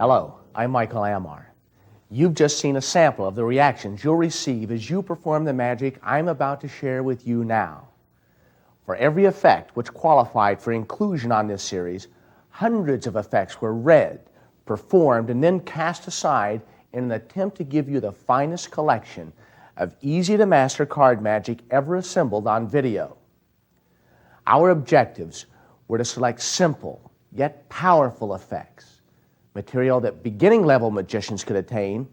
Hello, I'm Michael Amar. You've just seen a sample of the reactions you'll receive as you perform the magic I'm about to share with you now. For every effect which qualified for inclusion on this series, hundreds of effects were read, performed, and then cast aside in an attempt to give you the finest collection of easy-to-master card magic ever assembled on video. Our objectives were to select simple yet powerful effects, material that beginning-level magicians could attain,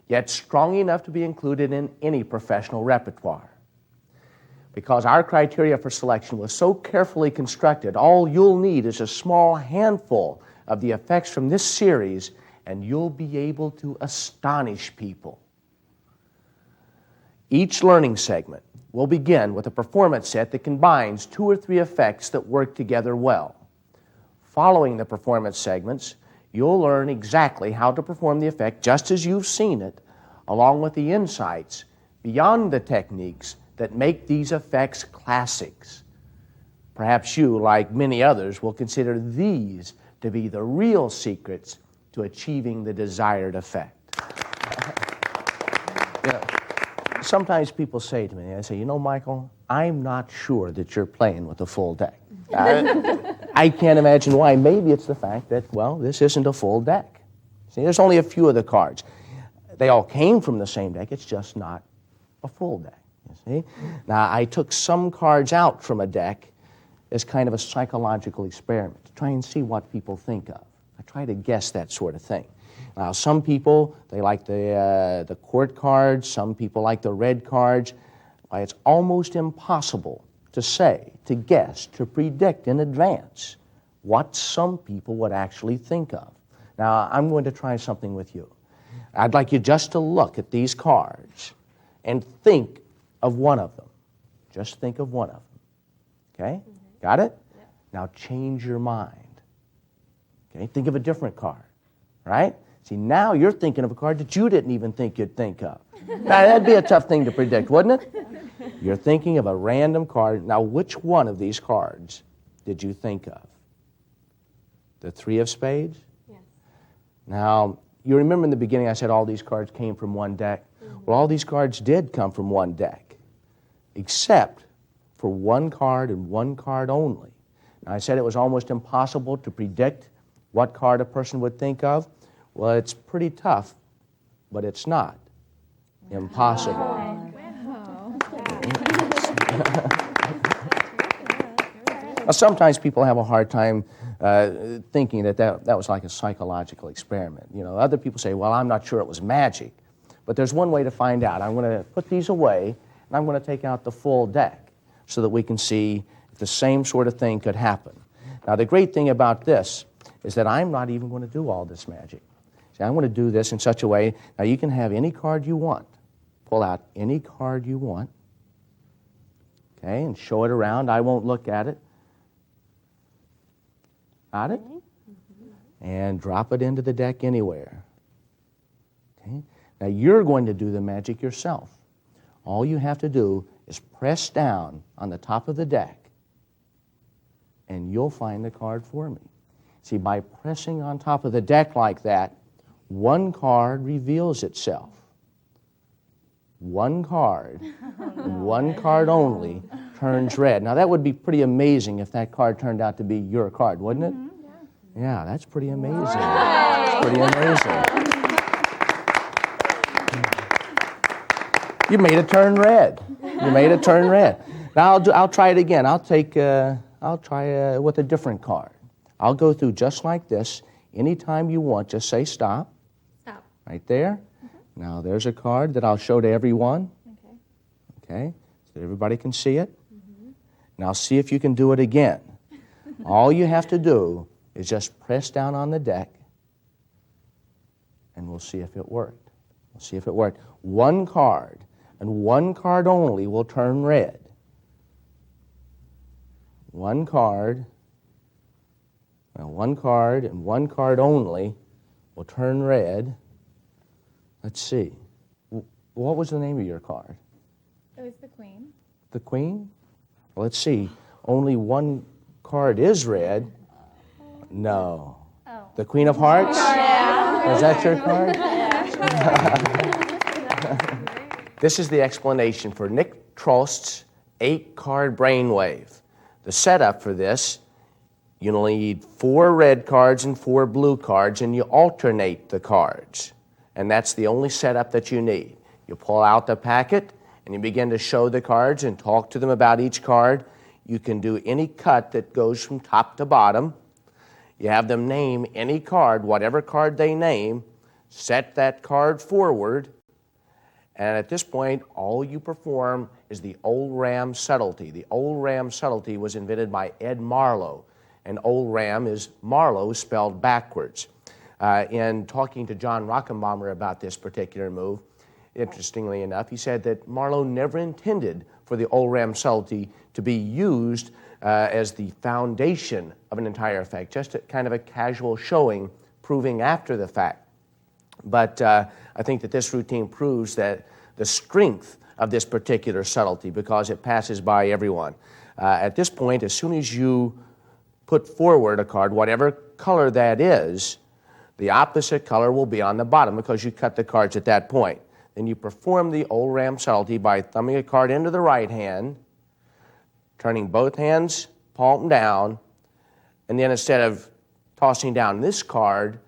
yet strong enough to be included in any professional repertoire. Because our criteria for selection was so carefully constructed, all you'll need is a small handful of the effects from this series, and you'll be able to astonish people. Each learning segment will begin with a performance set that combines 2 or 3 effects that work together well. Following the performance segments, you'll learn exactly how to perform the effect just as you've seen it, along with the insights beyond the techniques that make these effects classics. Perhaps you, like many others, will consider these to be the real secrets to achieving the desired effect. Sometimes people say to me, they say, Michael, I'm not sure that you're playing with a full deck. I can't imagine why. Maybe it's the fact that, this isn't a full deck. See, there's only a few of the cards. They all came from the same deck. It's just not a full deck, you see. Now, I took some cards out from a deck as kind of a psychological experiment to try and see what people think of. I try to guess that sort of thing. Now, some people, they like the court cards. Some people like the red cards. It's almost impossible to say, to guess, to predict in advance what some people would actually think of. Now, I'm going to try something with you. I'd like you just to look at these cards and think of one of them. Just think of one of them. Okay? Mm-hmm. Got it? Yeah. Now change your mind. Okay? Think of a different card. Right? See, now you're thinking of a card that you didn't even think you'd think of. Now, that'd be a tough thing to predict, wouldn't it? You're thinking of a random card. Now, which one of these cards did you think of? The 3 of spades? Yes. Now, you remember in the beginning I said all these cards came from one deck? Mm-hmm. Well, all these cards did come from one deck, except for one card and one card only. Now, I said it was almost impossible to predict what card a person would think of. Well, it's pretty tough, but it's not impossible. Wow. Now, sometimes people have a hard time thinking that was like a psychological experiment. Other people say, well, I'm not sure it was magic. But there's one way to find out. I'm going to put these away, and I'm going to take out the full deck so that we can see if the same sort of thing could happen. Now, the great thing about this is that I'm not even going to do all this magic. See, I'm going to do this in such a way, now you can have any card you want. Pull out any card you want, okay, and show it around. I won't look at it. Got it? Mm-hmm. And drop it into the deck anywhere. Okay? Now you're going to do the magic yourself. All you have to do is press down on the top of the deck, and you'll find the card for me. See, by pressing on top of the deck like that, one card reveals itself. One card, one card only, turns red. Now, that would be pretty amazing if that card turned out to be your card, wouldn't it? Mm-hmm. Yeah, that's pretty amazing. That's pretty amazing. You made it turn red. You made it turn red. Now, I'll try it again. I'll try with a different card. I'll go through just like this. Anytime you want, just say stop. Stop. Right there. Mm-hmm. Now, there's a card that I'll show to everyone. Okay, so everybody can see it. Mm-hmm. Now, see if you can do it again. All you have to do is just press down on the deck, and we'll see if it worked. We'll see if it worked. One card, and one card only, will turn red. One card, one card, and one card only will turn red. Let's see. What was the name of your card? It was the Queen. The Queen? Well, let's see. Only one card is red. No. Oh. The Queen of Hearts? Yeah. Is that your card? This is the explanation for Nick Trost's 8-card brainwave. The setup for this, you only need 4 red cards and 4 blue cards, and you alternate the cards. And that's the only setup that you need. You pull out the packet, and you begin to show the cards and talk to them about each card. You can do any cut that goes from top to bottom. You have them name any card, whatever card they name, set that card forward, and at this point, all you perform is the old ram subtlety. The old ram subtlety was invented by Ed Marlowe, and old ram is Marlowe spelled backwards. In talking to John Rockenbaumer about this particular move, interestingly enough, he said that Marlowe never intended for the old ram subtlety to be used as the foundation of an entire effect, just kind of a casual showing, proving after the fact. But I think that this routine proves that the strength of this particular subtlety, because it passes by everyone. At this point, as soon as you put forward a card, whatever color that is, the opposite color will be on the bottom because you cut the cards at that point. Then you perform the old ram subtlety by thumbing a card into the right hand, turning both hands palm down, and then instead of tossing down this card,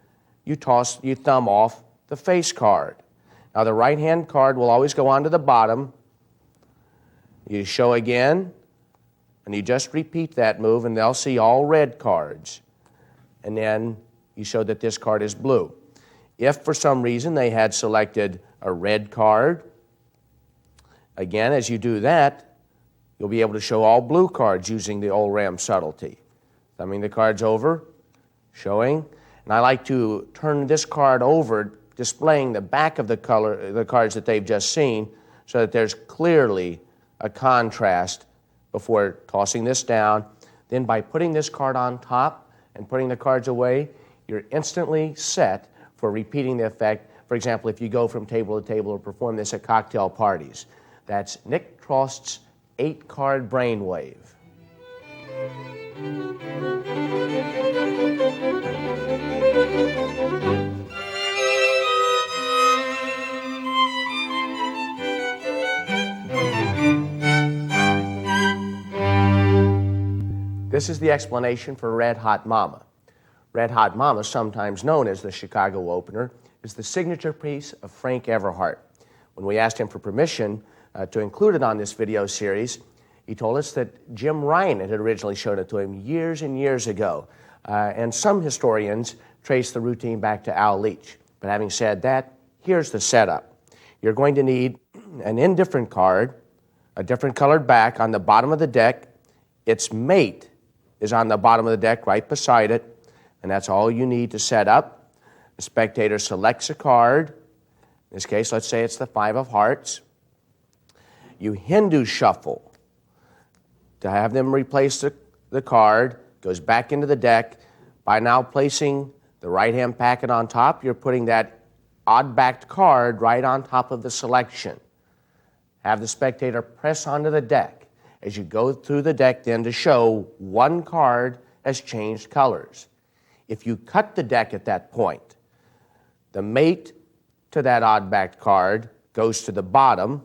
you thumb off the face card. Now the right hand card will always go onto the bottom. You show again, and you just repeat that move, and they'll see all red cards. And then you show that this card is blue. If for some reason they had selected a red card, again, as you do that, you'll be able to show all blue cards using the old ram subtlety. Thumbing the cards over, showing. And I like to turn this card over, displaying the back of the cards that they've just seen, so that there's clearly a contrast before tossing this down. Then by putting this card on top and putting the cards away, you're instantly set for repeating the effect. For example, if you go from table to table or perform this at cocktail parties. That's Nick Trost's 8-card brainwave. This is the explanation for Red Hot Mama. Red Hot Mama, sometimes known as the Chicago opener, is the signature piece of Frank Everhart. When we asked him for permission to include it on this video series, he told us that Jim Ryan had originally shown it to him years and years ago. And some historians trace the routine back to Al Leach. But having said that, here's the setup. You're going to need an indifferent card, a different colored back on the bottom of the deck. Its mate is on the bottom of the deck right beside it, and that's all you need to set up. The spectator selects a card. In this case, let's say it's the 5 of hearts. You Hindu shuffle to have them replace the card, goes back into the deck. By now placing the right-hand packet on top, you're putting that odd-backed card right on top of the selection. Have the spectator press onto the deck as you go through the deck then to show one card has changed colors. If you cut the deck at that point, the mate to that odd-backed card goes to the bottom.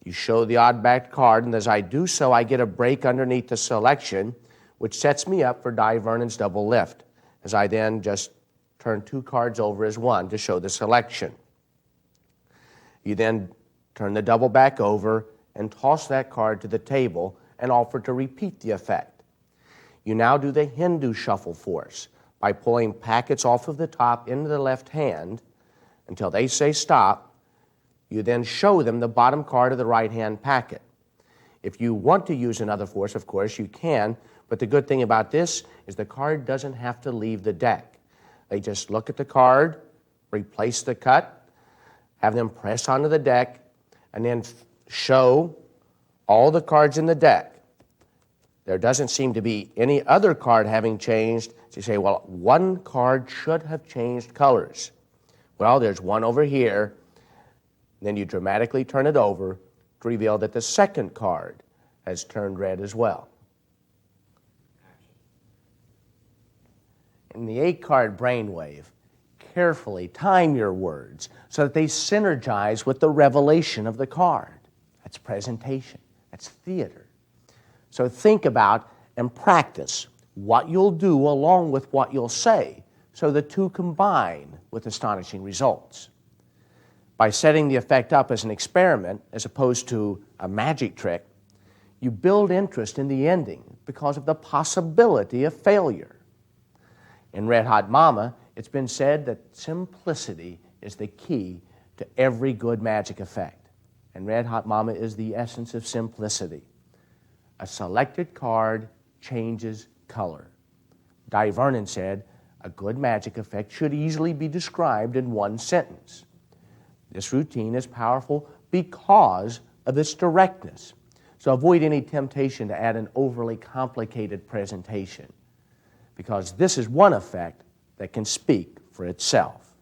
You show the odd-backed card, and as I do so, I get a break underneath the selection, which sets me up for Di Vernon's double lift, as I then just turn 2 cards over as one to show the selection. You then turn the double back over and toss that card to the table and offer to repeat the effect. You now do the Hindu shuffle force by pulling packets off of the top into the left hand until they say stop. You then show them the bottom card of the right-hand packet. If you want to use another force, of course, you can, but the good thing about this is the card doesn't have to leave the deck. They just look at the card, replace the cut, have them press onto the deck, and then show all the cards in the deck. There doesn't seem to be any other card having changed. So you say, well, one card should have changed colors. Well, there's one over here. Then you dramatically turn it over to reveal that the second card has turned red as well. In the 8-card brainwave, carefully, time your words so that they synergize with the revelation of the card. That's presentation. That's theater. So think about and practice what you'll do along with what you'll say so the two combine with astonishing results. By setting the effect up as an experiment as opposed to a magic trick, you build interest in the ending because of the possibility of failure. In Red Hot Mama, it's been said that simplicity is the key to every good magic effect. And Red Hot Mama is the essence of simplicity. A selected card changes color. Di Vernon said, a good magic effect should easily be described in one sentence. This routine is powerful because of its directness. So avoid any temptation to add an overly complicated presentation, because this is one effect that can speak for itself.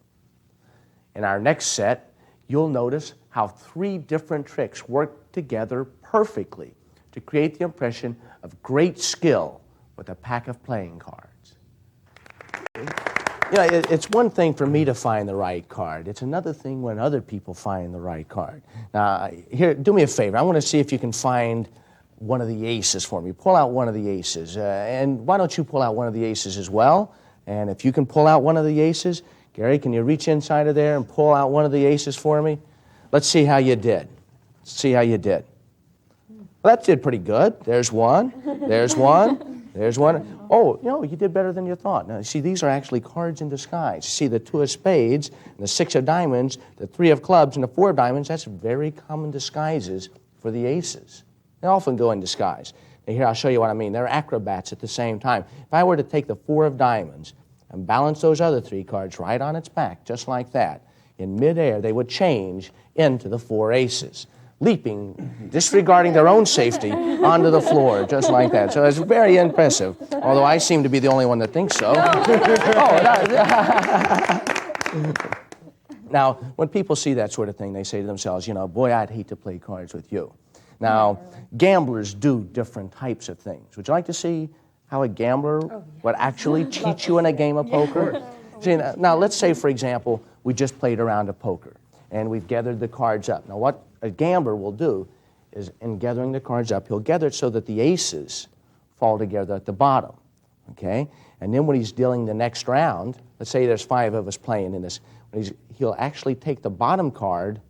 In our next set, you'll notice how 3 different tricks work together perfectly to create the impression of great skill with a pack of playing cards. You know, it's one thing for me to find the right card. It's another thing when other people find the right card. Now, here, do me a favor. I want to see if you can find one of the aces for me. Pull out one of the aces. And why don't you pull out one of the aces as well? And if you can pull out one of the aces, Gary, can you reach inside of there and pull out one of the aces for me? Let's see how you did. Let's see how you did. Well, that did pretty good. There's one. There's one. There's one. Oh, you know, you did better than you thought. Now, see, these are actually cards in disguise. See, the 2 of spades, and the 6 of diamonds, the 3 of clubs, and the 4 of diamonds, that's very common disguises for the aces. They often go in disguise. Now, here, I'll show you what I mean. They're acrobats at the same time. If I were to take the 4 of diamonds and balance those other 3 cards right on its back, just like that, in midair, they would change into the 4 aces, leaping, disregarding their own safety, onto the floor, just like that. So it's very impressive, although I seem to be the only one that thinks so. Now, when people see that sort of thing, they say to themselves, you know, boy, I'd hate to play cards with you. Now, gamblers do different types of things. Would you like to see how a gambler would actually cheat you in a game of poker? See, now, let's say, for example, we just played a round of poker, and we've gathered the cards up. Now, what a gambler will do is, in gathering the cards up, he'll gather it so that the aces fall together at the bottom, okay? And then when he's dealing the next round, let's say there's 5 of us playing in this, he'll actually take the bottom card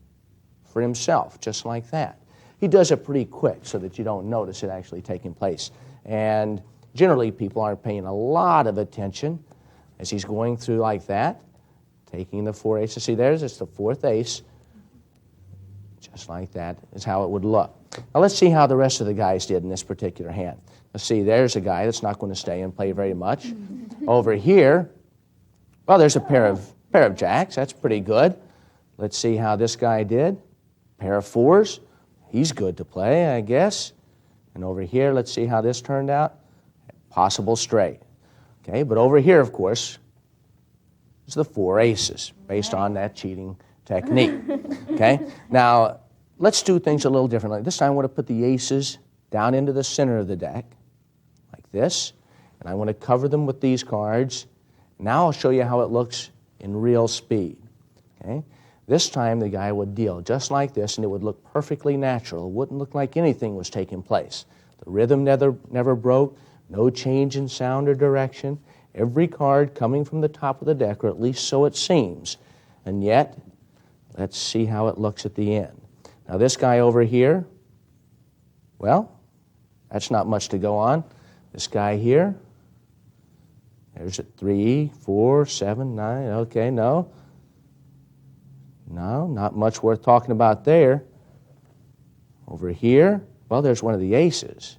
for himself, just like that. He does it pretty quick so that you don't notice it actually taking place. And generally, people aren't paying a lot of attention as he's going through like that, taking the 4 aces. See, it's the 4th ace. Just like that is how it would look. Now let's see how the rest of the guys did in this particular hand. Let's see, there's a guy that's not going to stay and play very much. Over here, well, there's a pair of jacks. That's pretty good. Let's see how this guy did. Pair of 4s. He's good to play, I guess. And over here, let's see how this turned out. Possible straight. Okay, but over here, of course, is the 4 aces, based on that cheating technique. Okay? Now, let's do things a little differently. This time I want to put the aces down into the center of the deck, like this, and I want to cover them with these cards. Now I'll show you how it looks in real speed. Okay? This time the guy would deal just like this, and it would look perfectly natural. It wouldn't look like anything was taking place. The rhythm never broke, no change in sound or direction. Every card coming from the top of the deck, or at least so it seems. And yet, let's see how it looks at the end. Now this guy over here, well, that's not much to go on. This guy here, there's a 3, 4, 7, 9, okay, no, not much worth talking about there. Over here, well, there's one of the aces.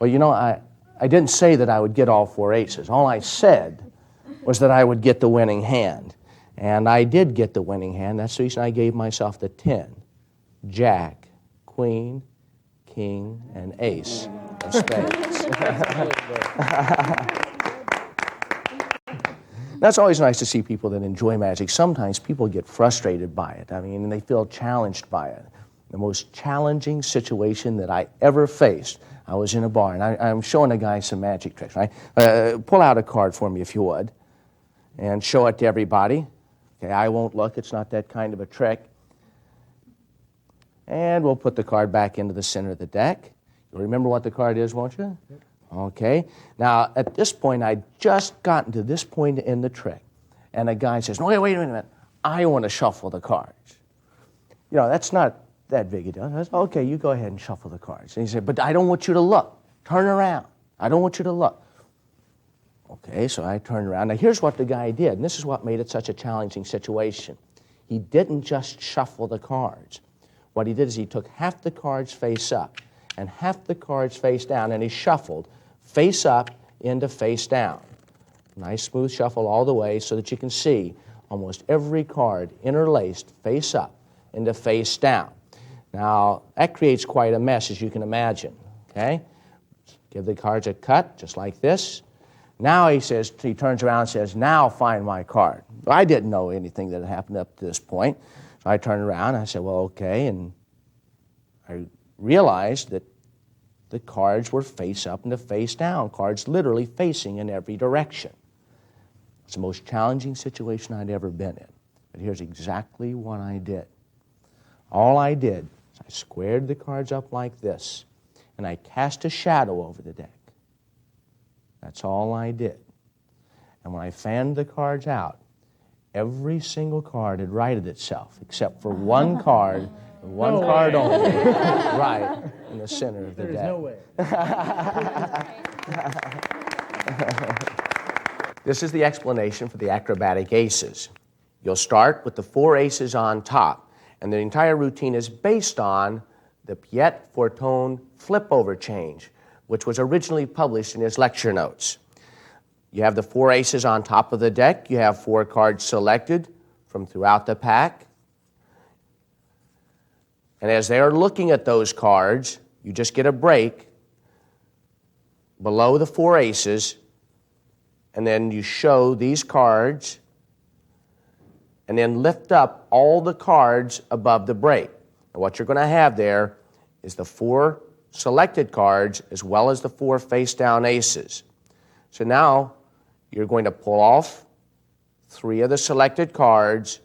Well, you know, I didn't say that I would get all 4 aces. All I said was that I would get the winning hand. And I did get the winning hand. That's the reason I gave myself the 10. Jack, Queen, King, and Ace of Spades. That's always nice to see people that enjoy magic. Sometimes people get frustrated by it. I mean, they feel challenged by it. The most challenging situation that I ever faced, I was in a bar, and I'm showing a guy some magic tricks, right? Pull out a card for me, if you would, and show it to everybody. Okay, I won't look. It's not that kind of a trick. And we'll put the card back into the center of the deck. You'll remember what the card is, won't you? Yep. Okay. Now, at this point, I'd just gotten to this point in the trick. And a guy says, no, wait a minute. I want to shuffle the cards. You know, that's not that big a deal. I said, okay, you go ahead and shuffle the cards. And he said, but I don't want you to look. Turn around. I don't want you to look. Okay, so I turned around. Now, here's what the guy did, and this is what made it such a challenging situation. He didn't just shuffle the cards. What he did is he took half the cards face up and half the cards face down, and he shuffled face up into face down. Nice smooth shuffle all the way so that you can see almost every card interlaced face up into face down. Now, that creates quite a mess, as you can imagine, okay? Give the cards a cut, just like this. Now he turns around and says, now find my card. Well, I didn't know anything that had happened up to this point. So I turned around and I said, well, okay. And I realized that the cards were face up and face down, cards literally facing in every direction. It's the most challenging situation I'd ever been in. But here's exactly what I did. All I did is I squared the cards up like this, and I cast a shadow over the deck. That's all I did. And when I fanned the cards out, every single card had righted itself, except for one card, and one card only, right in the center of the deck. There's no way. This is the explanation for the acrobatic aces. You'll start with the 4 aces on top, and the entire routine is based on the Piet Fortune flip-over change, which was originally published in his lecture notes. You have the 4 aces on top of the deck. You have 4 cards selected from throughout the pack. And as they're looking at those cards, you just get a break below the 4 aces, and then you show these cards, and then lift up all the cards above the break. And what you're going to have there is the 4 selected cards as well as the 4 face-down aces. So now you're going to pull off 3 of the selected cards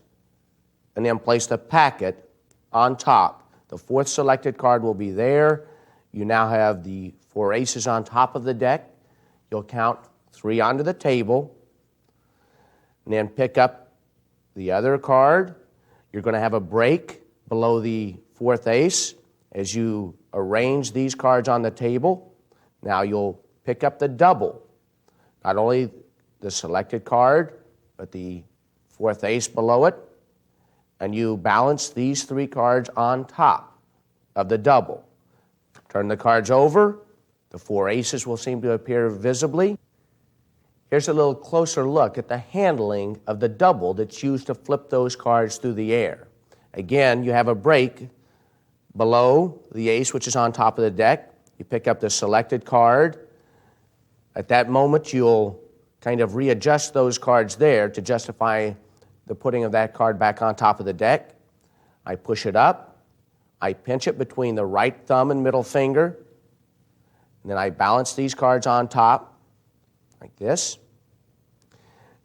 and then place the packet on top. The 4th selected card will be there. You now have the 4 aces on top of the deck. You'll count 3 onto the table and then pick up the other card. You're going to have a break below the 4th ace as you arrange these cards on the table. Now you'll pick up the double, not only the selected card, but the 4th ace below it, and you balance these 3 cards on top of the double. Turn the cards over. The 4 aces will seem to appear visibly. Here's a little closer look at the handling of the double that's used to flip those cards through the air. Again, you have a break below the ace, which is on top of the deck. You pick up the selected card. At that moment, you'll kind of readjust those cards there to justify the putting of that card back on top of the deck. I push it up. I pinch it between the right thumb and middle finger. And then I balance these cards on top like this.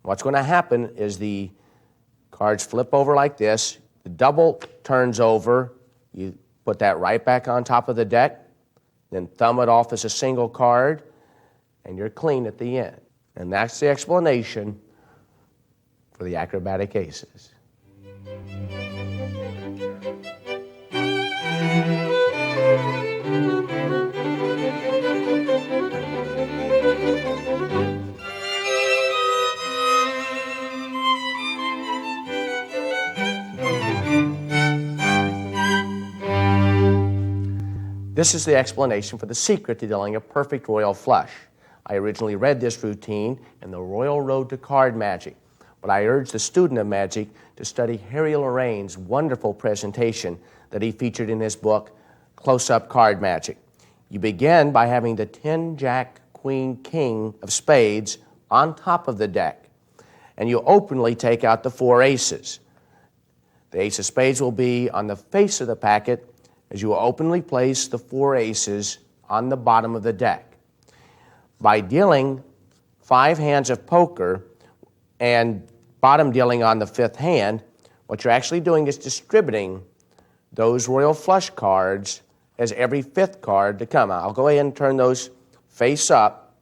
What's going to happen is the cards flip over like this. The double turns over. You put that right back on top of the deck, then thumb it off as a single card, and you're clean at the end. And that's the explanation for the acrobatic aces. This is the explanation for the secret to dealing a perfect royal flush. I originally read this routine in The Royal Road to Card Magic, but I urge the student of magic to study Harry Lorraine's wonderful presentation that he featured in his book, Close-Up Card Magic. You begin by having the 10, Jack, Queen, King of spades on top of the deck, and you openly take out the 4 aces. The ace of spades will be on the face of the packet as you openly place the 4 aces on the bottom of the deck. By dealing 5 hands of poker and bottom dealing on the fifth hand, what you're actually doing is distributing those royal flush cards as every fifth card to come out. I'll go ahead and turn those face up,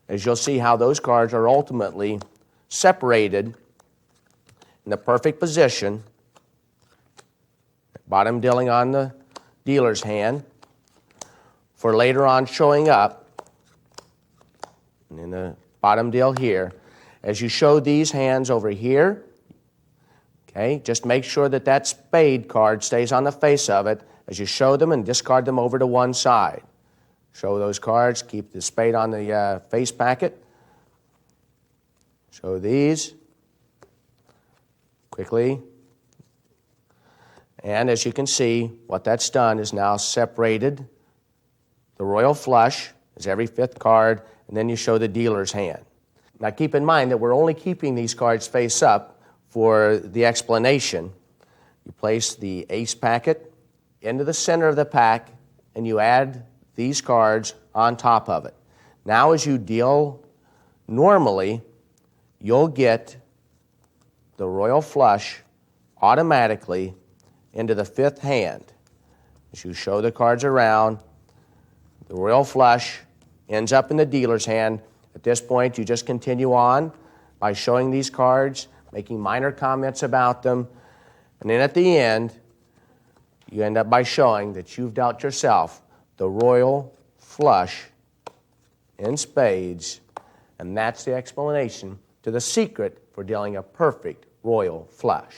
as you'll see how those cards are ultimately separated in the perfect position. Bottom dealing on the dealer's hand for later on showing up in the bottom deal here. As you show these hands over here, okay, just make sure that that spade card stays on the face of it as you show them and discard them over to one side. Show those cards, keep the spade on the face packet. Show these quickly. And as you can see, what that's done is now separated the royal flush as every fifth card, and then you show the dealer's hand. Now keep in mind that we're only keeping these cards face up for the explanation. You place the ace packet into the center of the pack, and you add these cards on top of it. Now as you deal normally, you'll get the royal flush automatically into the fifth hand. As you show the cards around, the royal flush ends up in the dealer's hand. At this point, you just continue on by showing these cards, making minor comments about them, and then at the end, you end up by showing that you've dealt yourself the royal flush in spades, and that's the explanation to the secret for dealing a perfect royal flush.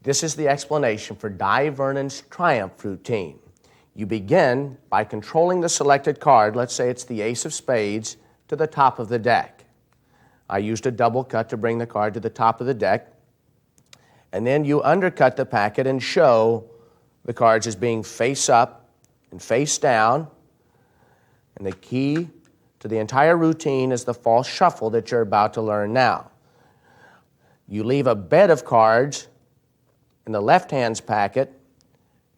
This is the explanation for Di Vernon's triumph routine. You begin by controlling the selected card, let's say it's the ace of spades, to the top of the deck. I used a double cut to bring the card to the top of the deck, and then you undercut the packet and show the cards as being face up and face down, and the key to the entire routine is the false shuffle that you're about to learn now. You leave a bed of cards in the left hand's packet,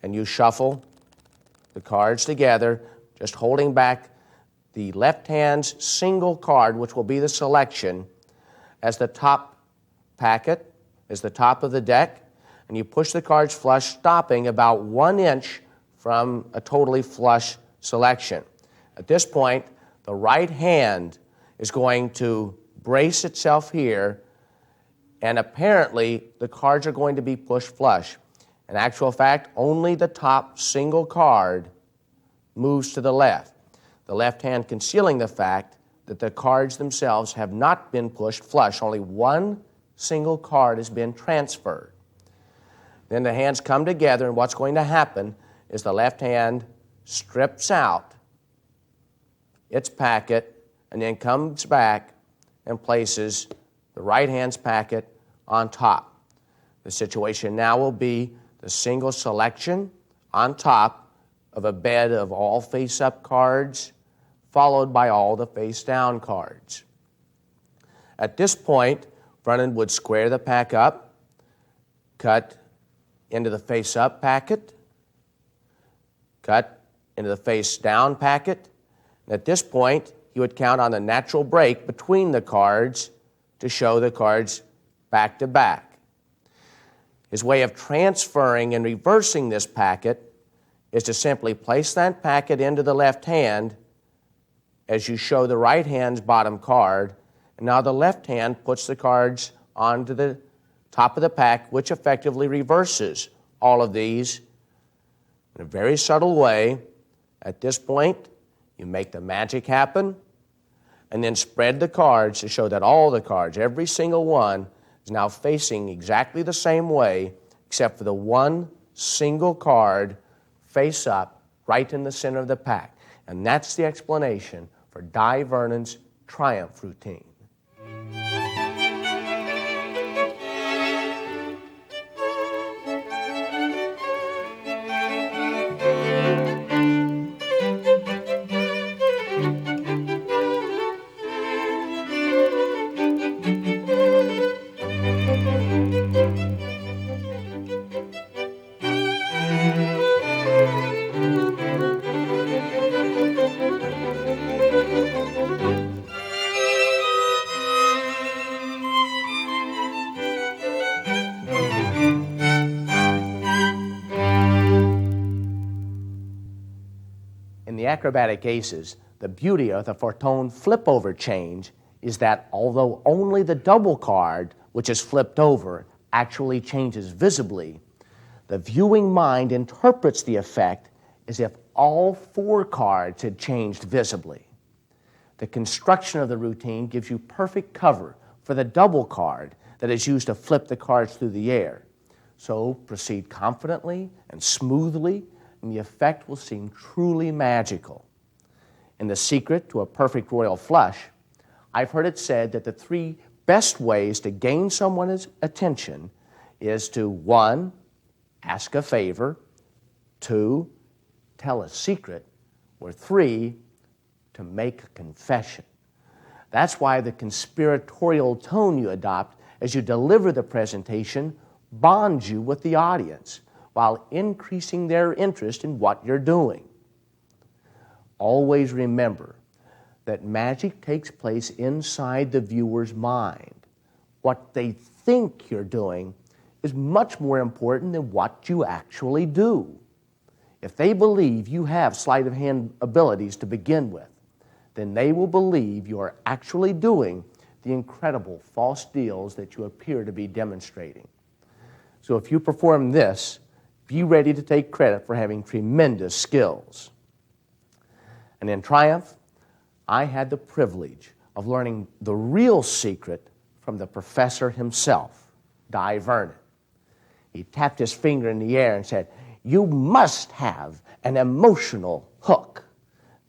and you shuffle the cards together, just holding back the left hand's single card, which will be the selection, as the top packet, as the top of the deck, and you push the cards flush, stopping about 1 inch from a totally flush selection. At this point, the right hand is going to brace itself here, and apparently the cards are going to be pushed flush. In actual fact, only the top single card moves to the left. The left hand concealing the fact that the cards themselves have not been pushed flush. Only one single card has been transferred. Then the hands come together, and what's going to happen is the left hand strips out its packet and then comes back and places the right hand's packet on top. The situation now will be the single selection on top of a bed of all face-up cards, followed by all the face-down cards. At this point, Vernon would square the pack up, cut into the face-up packet, cut into the face-down packet, and at this point, he would count on the natural break between the cards to show the cards back to back. His way of transferring and reversing this packet is to simply place that packet into the left hand as you show the right hand's bottom card, and now the left hand puts the cards onto the top of the pack, which effectively reverses all of these in a very subtle way. At this point, you make the magic happen, and then spread the cards to show that all the cards, every single one, is now facing exactly the same way, except for the one single card face up right in the center of the pack. And that's the explanation for Di Vernon's triumph routine. acrobatic aces, the beauty of the Fortune flip-over change is that although only the double card, which is flipped over, actually changes visibly, the viewing mind interprets the effect as if all 4 cards had changed visibly. The construction of the routine gives you perfect cover for the double card that is used to flip the cards through the air. So proceed confidently and smoothly, and the effect will seem truly magical. In The Secret to a Perfect Royal Flush, I've heard it said that the 3 best ways to gain someone's attention is to 1, ask a favor, 2, tell a secret, or 3, to make a confession. That's why the conspiratorial tone you adopt as you deliver the presentation bonds you with the audience while increasing their interest in what you're doing. Always remember that magic takes place inside the viewer's mind. What they think you're doing is much more important than what you actually do. If they believe you have sleight of hand abilities to begin with, then they will believe you are actually doing the incredible false deals that you appear to be demonstrating. So if you perform this, be ready to take credit for having tremendous skills. And in Triumph, I had the privilege of learning the real secret from the professor himself, Di Vernon. He tapped his finger in the air and said, "You must have an emotional hook.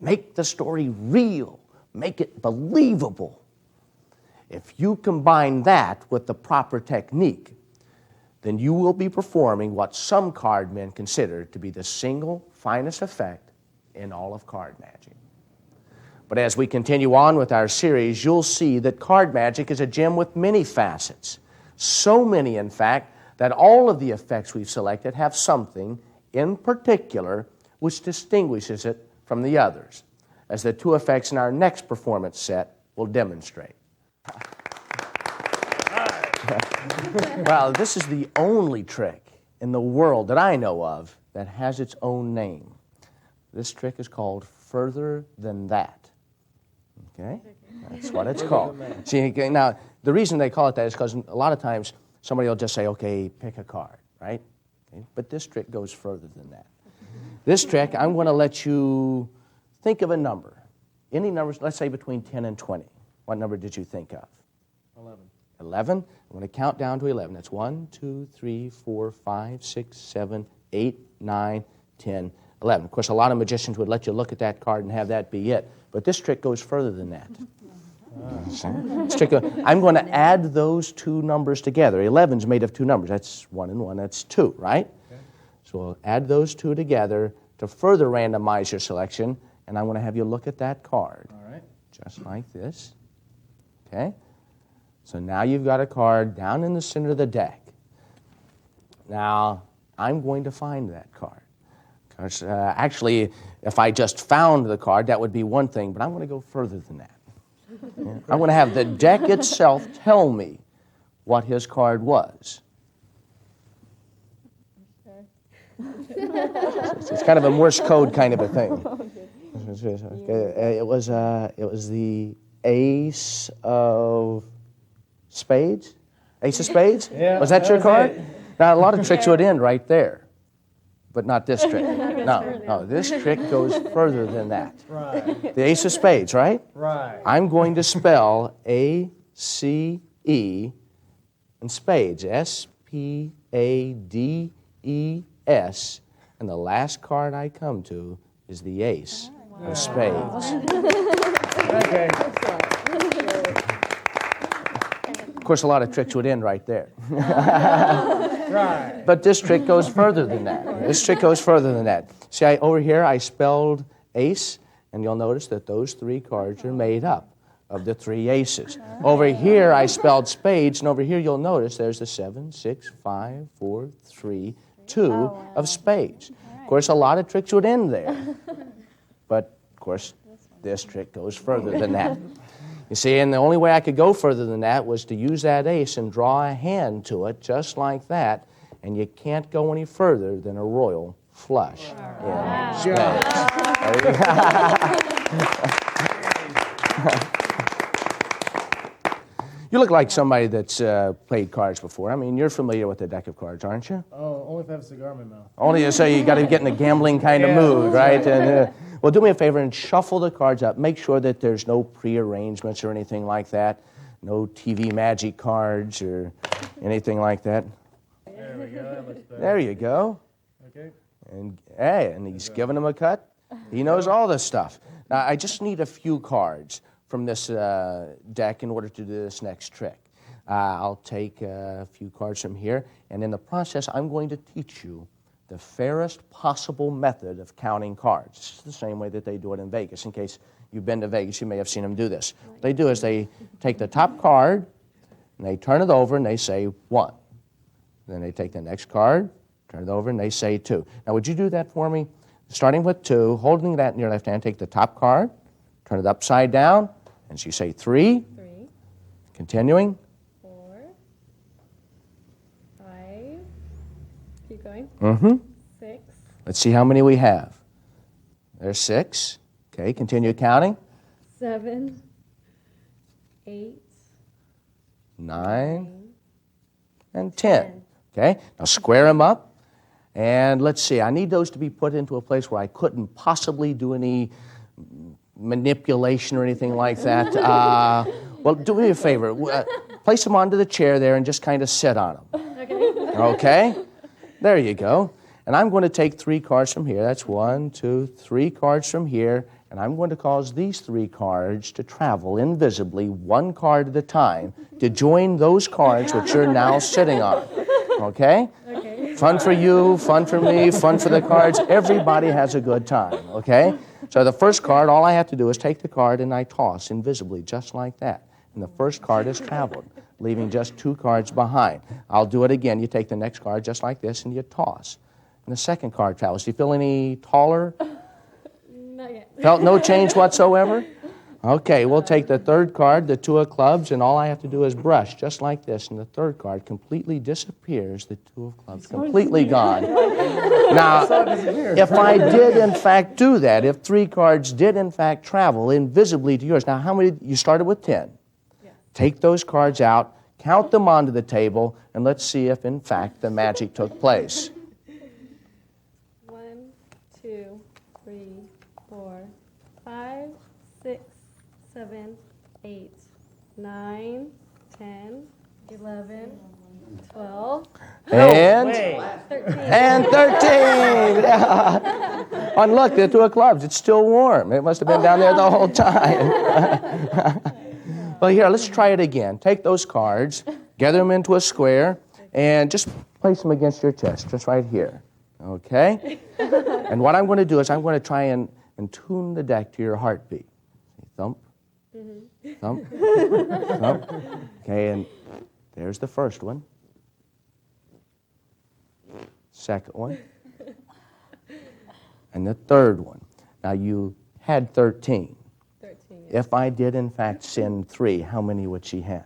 Make the story real. Make it believable. If you combine that with the proper technique, then you will be performing what some card men consider to be the single finest effect in all of card magic." But as we continue on with our series, you'll see that card magic is a gem with many facets. So many, in fact, that all of the effects we've selected have something in particular which distinguishes it from the others, as the 2 effects in our next performance set will demonstrate. Well, this is the only trick in the world that I know of that has its own name. This trick is called Further Than That. Okay? That's what it's called. See, now, the reason they call it that is because a lot of times somebody will just say, okay, pick a card, right? Okay? But this trick goes further than that. This trick, I'm going to let you think of a number. Any numbers, let's say between 10 and 20. What number did you think of? 11. 11. I'm going to count down to 11. That's 1, 2, 3, 4, 5, 6, 7, 8, 9, 10, 11. Of course, a lot of magicians would let you look at that card and have that be it. But this trick goes further than that. I'm going to add those 2 numbers together. 11's made of 2 numbers. That's 1 and 1. That's 2, right? Okay. So we'll add those 2 together to further randomize your selection. And I'm going to have you look at that card. All right. Just like this. Okay? So now you've got a card down in the center of the deck. Now, I'm going to find that card. Because actually, if I just found the card, that would be one thing, but I'm going to go further than that. Yeah? I'm going to have the deck itself tell me what his card was. It's kind of a Morse code kind of a thing. It was the Ace of Spades? Ace of Spades? Yeah, was that your card? it. Now, a lot of tricks would end right there, but not this trick. No, this trick goes further than that. Right. The Ace of Spades, right? Right. I'm going to spell A-C-E and Spades, S-P-A-D-E-S, and the last card I come to is the Ace of Spades. Okay. Of course, a lot of tricks would end right there. Right. But this trick goes further than that. This trick goes further than that. See, over here I spelled ace, and you'll notice that those 3 cards are made up of the 3 aces. Over here I spelled spades, and over here you'll notice there's the 7, 6, 5, 4, 3, 2 of spades. Of course, a lot of tricks would end there. But, of course, this trick goes further than that. You see, and the only way I could go further than that was to use that ace and draw a hand to it just like that, and you can't go any further than a royal flush in spades. You look like somebody that's played cards before. I mean, you're familiar with a deck of cards, aren't you? Oh, only if I have a cigar in my mouth. Only so you got to get in a gambling kind of Yeah. mood, right? And, well, do me a favor and shuffle the cards up. Make sure that there's no prearrangements or anything like that. No TV magic cards or anything like that. There we go. That looks better. There you go. Okay. And hey, and he's giving him a cut. He knows all this stuff. Now, I just need a few cards from this deck in order to do this next trick. I'll take a few cards from here, and in the process, I'm going to teach you the fairest possible method of counting cards. It's the same way that they do it in Vegas. In case you've been to Vegas, you may have seen them do this. What they do is they take the top card, and they turn it over, and they say 1. Then they take the next card, turn it over, and they say 2. Now, would you do that for me? Starting with 2, holding that in your left hand, take the top card, turn it upside down, and you say 3. 3, Continuing. 4, 5, keep going, Mm-hmm. 6, Let's see how many we have. There's 6. Okay, continue counting. 7, 8, 9 and 10. Okay, now square them up. And let's see, I need those to be put into a place where I couldn't possibly do any manipulation or anything like that. Well, do me a favor. Place them onto the chair there and just kind of sit on them. Okay. Okay? There you go. And I'm going to take 3 cards from here. That's 1, 2, 3 cards from here. And I'm going to cause these 3 cards to travel invisibly, 1 card at a time, to join those cards which you're now sitting on. Okay? Okay. Fun for you, fun for me, fun for the cards. Everybody has a good time, okay? So the first card, all I have to do is take the card and I toss invisibly, just like that. And the first card has traveled, leaving just 2 cards behind. I'll do it again. You take the next card just like this and you toss. And the second card travels. Do you feel any taller? Not yet. Felt no change whatsoever? Okay, we'll take the third card, the 2 of clubs, and all I have to do is brush, just like this, and the third card completely disappears, the 2 of clubs completely gone. Now, if I did in fact do that, if 3 cards did in fact travel invisibly to yours, now how many, you started with 10. Yeah. Take those cards out, count them onto the table, and let's see if in fact the magic took place. 1, 2, 3, 4, 5, 6, 7, 8, 9, 10, 11, 12, And... Wait. 13. And 13! And look, the 2 of clubs, it's still warm. It must have been down there the whole time. Well, here, let's try it again. Take those cards, gather them into a square, and just place them against your chest, just right here. Okay? And what I'm going to do is I'm going to try and tune the deck to your heartbeat. Thump, thump, thump. Okay, and there's the first one. Second one, and the third one. Now, you had 13. 13, yeah. If I did, in fact, send 3, how many would she have?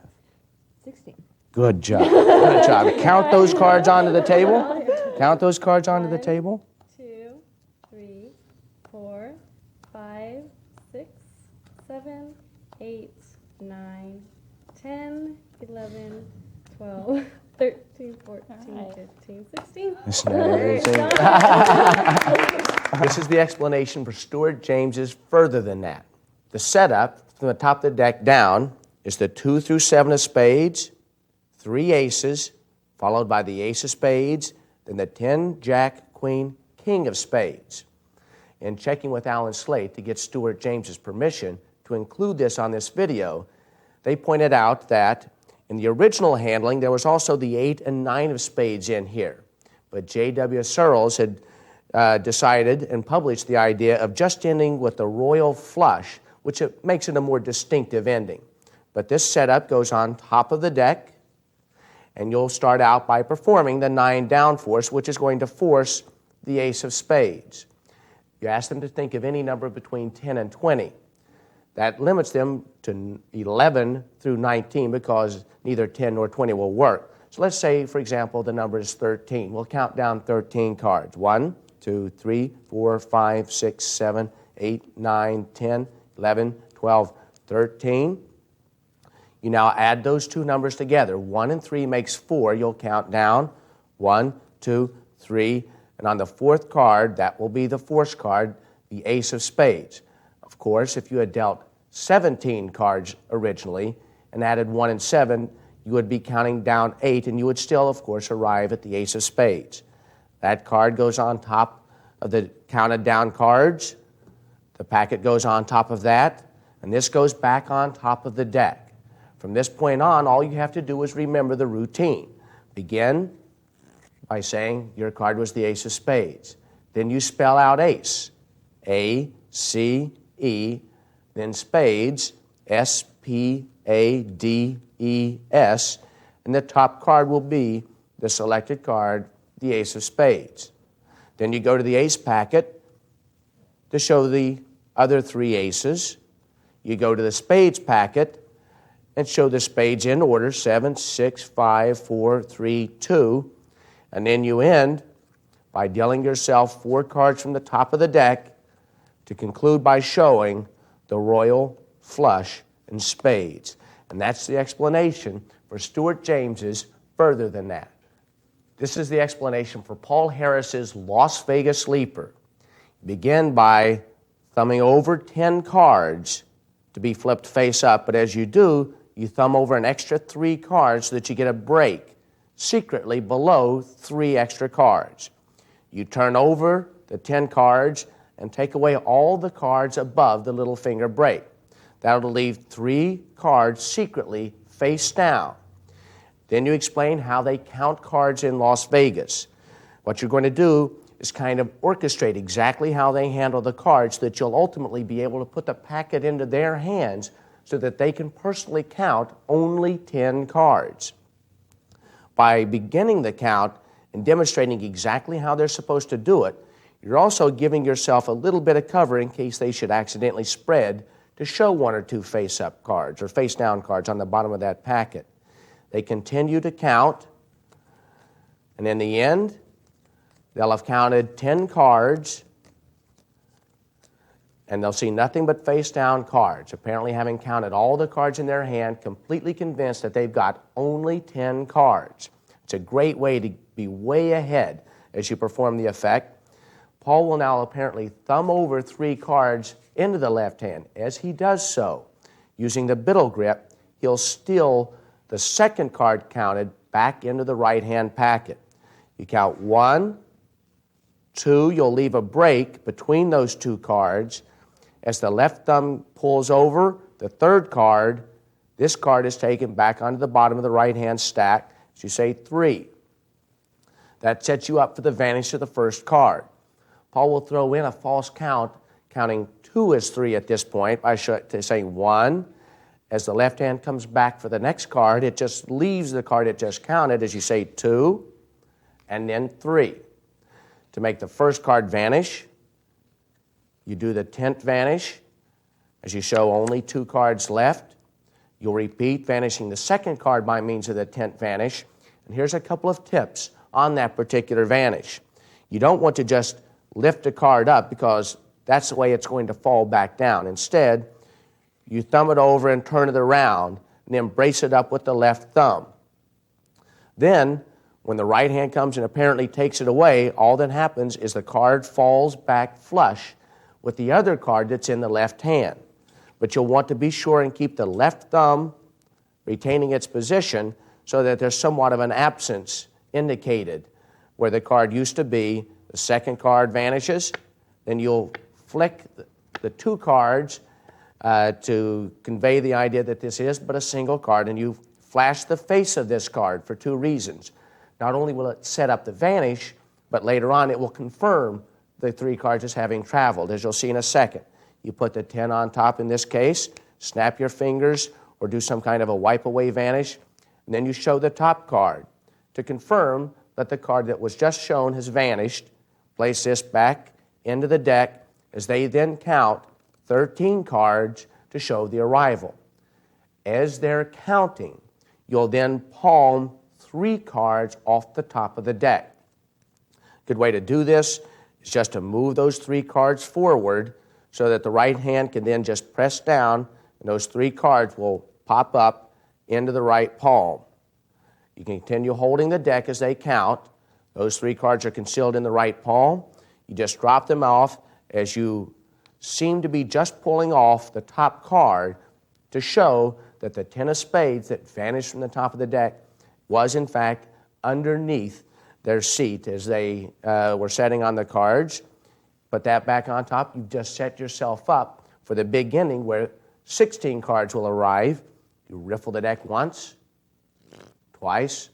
16. Good job. Good job. Count those cards onto the table. Count those cards onto the table. 2, 3, 4, 5, 6, 7, 8, 9, 10, 11, 12, 13, 14, 15, 16. Isn't that amazing? This is the explanation for Stuart James's further than that. The setup from the top of the deck down is the 2 through 7 of spades, 3 aces, followed by the ace of spades, then the 10, jack, queen, king of spades. In checking with Alan Slate to get Stuart James's permission to include this on this video, they pointed out that in the original handling, there was also the 8 and 9 of spades in here. But J.W. Searles had decided and published the idea of just ending with the royal flush, which makes it a more distinctive ending. But this setup goes on top of the deck, and you'll start out by performing the 9 down force, which is going to force the ace of spades. You ask them to think of any number between 10 and 20. That limits them to 11 through 19 because neither 10 nor 20 will work. So let's say, for example, the number is 13. We'll count down 13 cards. 1, 2, 3, 4, 5, 6, 7, 8, 9, 10, 11, 12, 13. You now add those two numbers together. 1 and 3 makes 4. You'll count down. 1, 2, 3. And on the fourth card, that will be the force card, the ace of spades. Of course, if you had dealt 17 cards originally and added 1 and 7, you would be counting down 8, and you would still, of course, arrive at the ace of spades. That card goes on top of the counted down cards. The packet goes on top of that, and this goes back on top of the deck. From this point on, all you have to do is remember the routine. Begin by saying your card was the ace of spades. Then you spell out ace, A, C, E, then spades, S, P, A, D, E, S, and the top card will be the selected card, the ace of spades. Then you go to the ace packet to show the other 3 aces. You go to the spades packet and show the spades in order, 7, 6, 5, 4, 3, 2. And then you end by dealing yourself 4 cards from the top of the deck to conclude by showing the royal flush and spades. And that's the explanation for Stuart James's Further Than That. This is the explanation for Paul Harris's Las Vegas Sleeper. Begin by thumbing over 10 cards to be flipped face up, but as you do, you thumb over an extra 3 cards so that you get a break secretly below 3 extra cards. You turn over the 10 cards and take away all the cards above the little finger break. That'll leave 3 cards secretly face down. Then you explain how they count cards in Las Vegas. What you're going to do is kind of orchestrate exactly how they handle the cards so that you'll ultimately be able to put the packet into their hands so that they can personally count only 10 cards. By beginning the count and demonstrating exactly how they're supposed to do it, you're also giving yourself a little bit of cover in case they should accidentally spread to show 1 or 2 face-up cards or face-down cards on the bottom of that packet. They continue to count, and in the end, they'll have counted 10 cards, and they'll see nothing but face-down cards, apparently having counted all the cards in their hand, completely convinced that they've got only 10 cards. It's a great way to be way ahead as you perform the effect. Paul will now apparently thumb over 3 cards into the left hand. As he does so, using the biddle grip, he'll steal the second card counted back into the right hand packet. You count 1, 2, you'll leave a break between those 2 cards. As the left thumb pulls over the third card, this card is taken back onto the bottom of the right hand stack. As you say 3. That sets you up for the vanish of the first card. Paul will throw in a false count, counting 2 as 3 at this point by saying 1. As the left hand comes back for the next card, it just leaves the card it just counted as you say 2, and then 3. To make the first card vanish, you do the 10th vanish. As you show only 2 cards left, you'll repeat vanishing the second card by means of the 10th vanish. And here's a couple of tips on that particular vanish. You don't want to just lift a card up because that's the way it's going to fall back down. Instead, you thumb it over and turn it around and then brace it up with the left thumb. Then, when the right hand comes and apparently takes it away, all that happens is the card falls back flush with the other card that's in the left hand. But you'll want to be sure and keep the left thumb retaining its position so that there's somewhat of an absence indicated where the card used to be. The second card vanishes, then you'll flick the 2 cards to convey the idea that this is but a single card, and you flash the face of this card for 2 reasons. Not only will it set up the vanish, but later on it will confirm the 3 cards as having traveled, as you'll see in a second. You put the 10 on top in this case, snap your fingers, or do some kind of a wipe-away vanish, and then you show the top card to confirm that the card that was just shown has vanished. Place this back into the deck as they then count 13 cards to show the arrival. As they're counting, you'll then palm 3 cards off the top of the deck. Good way to do this is just to move those 3 cards forward so that the right hand can then just press down, and those 3 cards will pop up into the right palm. You can continue holding the deck as they count. Those 3 cards are concealed in the right palm. You just drop them off as you seem to be just pulling off the top card to show that the 10 of spades that vanished from the top of the deck was, in fact, underneath their seat as they were setting on the cards. Put that back on top. You've just set yourself up for the big inning where 16 cards will arrive. You riffle the deck once, twice,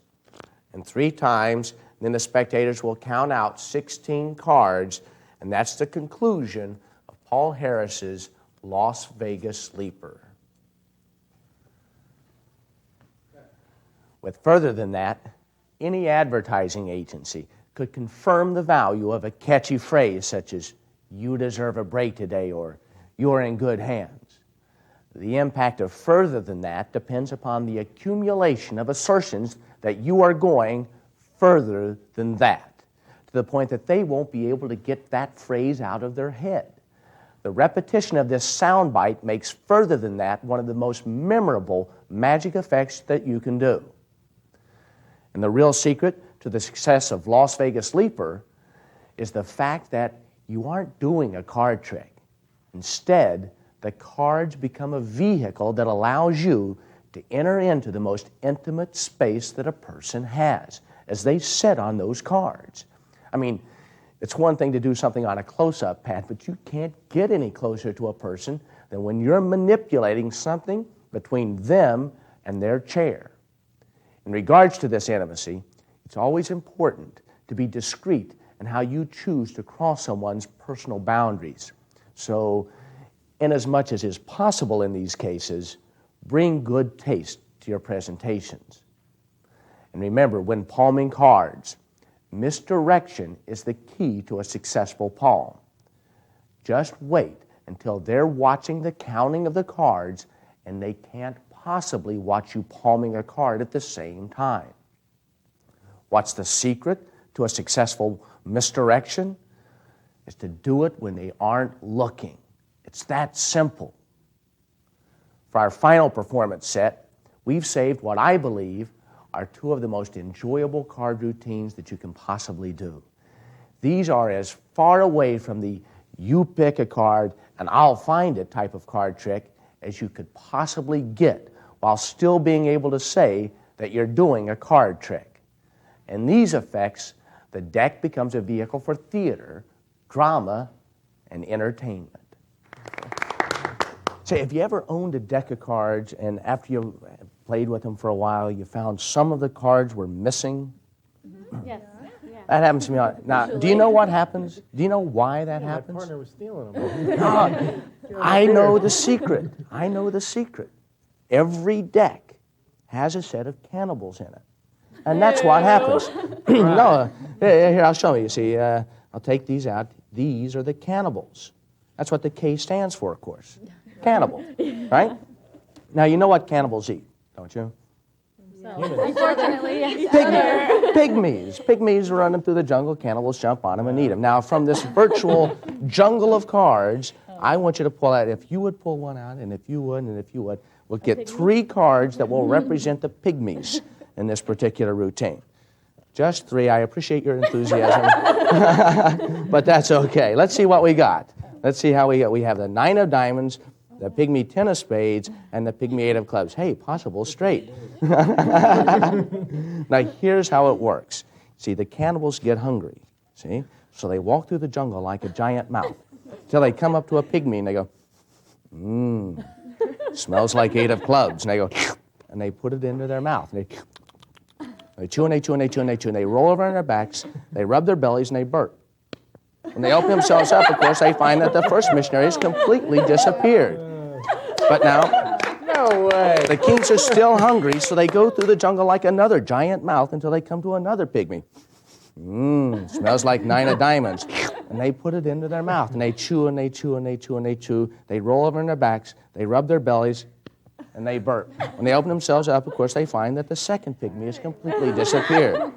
and 3 times. Then the spectators will count out 16 cards, and that's the conclusion of Paul Harris's Las Vegas Sleeper. With further than that, any advertising agency could confirm the value of a catchy phrase such as, "You deserve a break today," or "You're in good hands." The impact of further than that depends upon the accumulation of assertions that you are going further than that, to the point that they won't be able to get that phrase out of their head. The repetition of this soundbite makes further than that one of the most memorable magic effects that you can do. And the real secret to the success of Las Vegas Sleeper is the fact that you aren't doing a card trick. Instead, the cards become a vehicle that allows you to enter into the most intimate space that a person has as they sit on those cards. I mean, it's one thing to do something on a close-up, Pat, but you can't get any closer to a person than when you're manipulating something between them and their chair. In regards to this intimacy, it's always important to be discreet in how you choose to cross someone's personal boundaries. So, inasmuch as is possible in these cases, bring good taste to your presentations. And remember, when palming cards, misdirection is the key to a successful palm. Just wait until they're watching the counting of the cards and they can't possibly watch you palming a card at the same time. What's the secret to a successful misdirection? Is to do it when they aren't looking. It's that simple. For our final performance set, we've saved what I believe are 2 of the most enjoyable card routines that you can possibly do. These are as far away from the "you pick a card and I'll find it" type of card trick as you could possibly get while still being able to say that you're doing a card trick. In these effects, the deck becomes a vehicle for theater, drama, and entertainment. Say, have you ever owned a deck of cards and after you played with them for a while, you found some of the cards were missing? Yes. Yeah. That happens to me. Now, do you know what happens? Do you know why that My happens? partner was stealing them. No, I know the secret. I know the secret. Every deck has a set of cannibals in it. And that's what happens. No, here, I'll show you. You see, I'll take these out. These are the cannibals. That's what the K stands for, of course. Cannibal, right? Now, you know what cannibals eat, don't you? Unfortunately, yes. Pygmies. Pygmies are running through the jungle. Cannibals jump on them and eat them. Now, from this virtual jungle of cards, I want you to pull out, if you would pull one out, and if you would, and if you would, we'll get 3 cards that will represent the pygmies in this particular routine. Just 3. I appreciate your enthusiasm, but that's okay. Let's see what we got. Let's see how we got. We have the 9 of diamonds, the pygmy 10 of spades, and the pygmy 8 of clubs. Hey, possible straight. Now, here's how it works. See, the cannibals get hungry, see? So they walk through the jungle like a giant mouth till they come up to a pygmy and they go, smells like 8 of clubs. And they go, and they put it into their mouth. And they chew and they chew and they chew and they chew and they roll over on their backs, they rub their bellies and they burp. When they open themselves up, of course, they find that the first missionary has completely disappeared. But now, No way. the kings are still hungry, so they go through the jungle like another giant mouth until they come to another pygmy. Smells like 9 of diamonds. And they put it into their mouth, and they chew and they chew and they chew and they chew. They roll over on their backs, they rub their bellies, and they burp. When they open themselves up, of course, they find that the second pygmy has completely disappeared.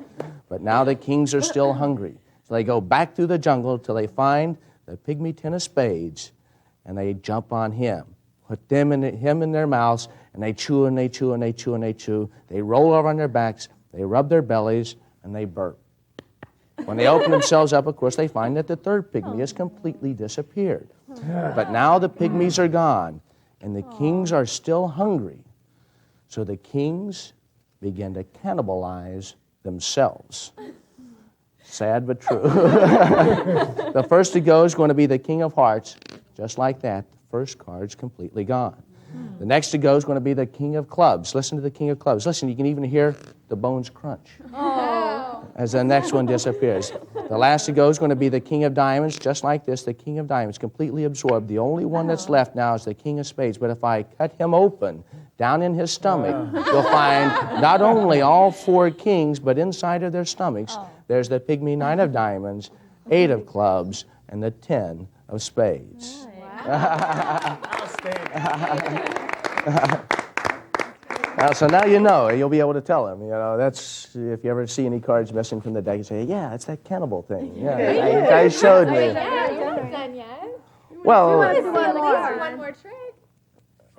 But now the kings are still hungry. So they go back through the jungle till they find the pygmy 10 of spades and they jump on him, put him in their mouths, and they chew and they chew and they chew and they chew. They roll over on their backs, they rub their bellies, and they burp. When they open themselves up, of course, they find that the third pygmy has completely disappeared. But now the pygmies are gone, and the kings are still hungry. So the kings begin to cannibalize themselves. Sad but true. The first to go is going to be the King of Hearts. Just like that, the first card's completely gone. The next to go is going to be the King of Clubs. Listen to the King of Clubs. Listen, you can even hear the bones crunch as the next one disappears. The last to go is going to be the King of Diamonds. Just like this, the King of Diamonds completely absorbed. The only one that's left now is the King of Spades. But if I cut him open, down in his stomach, you'll find not only all 4 kings, but inside of their stomachs, there's the pygmy 9 of diamonds, 8 of clubs, and the 10 of spades. So now you know. You'll be able to tell him. That's if you ever see any cards missing from the deck, you say, "Yeah, it's that cannibal thing. Yeah, you guys showed me." Yeah, you weren't done yet. Well, One more trick.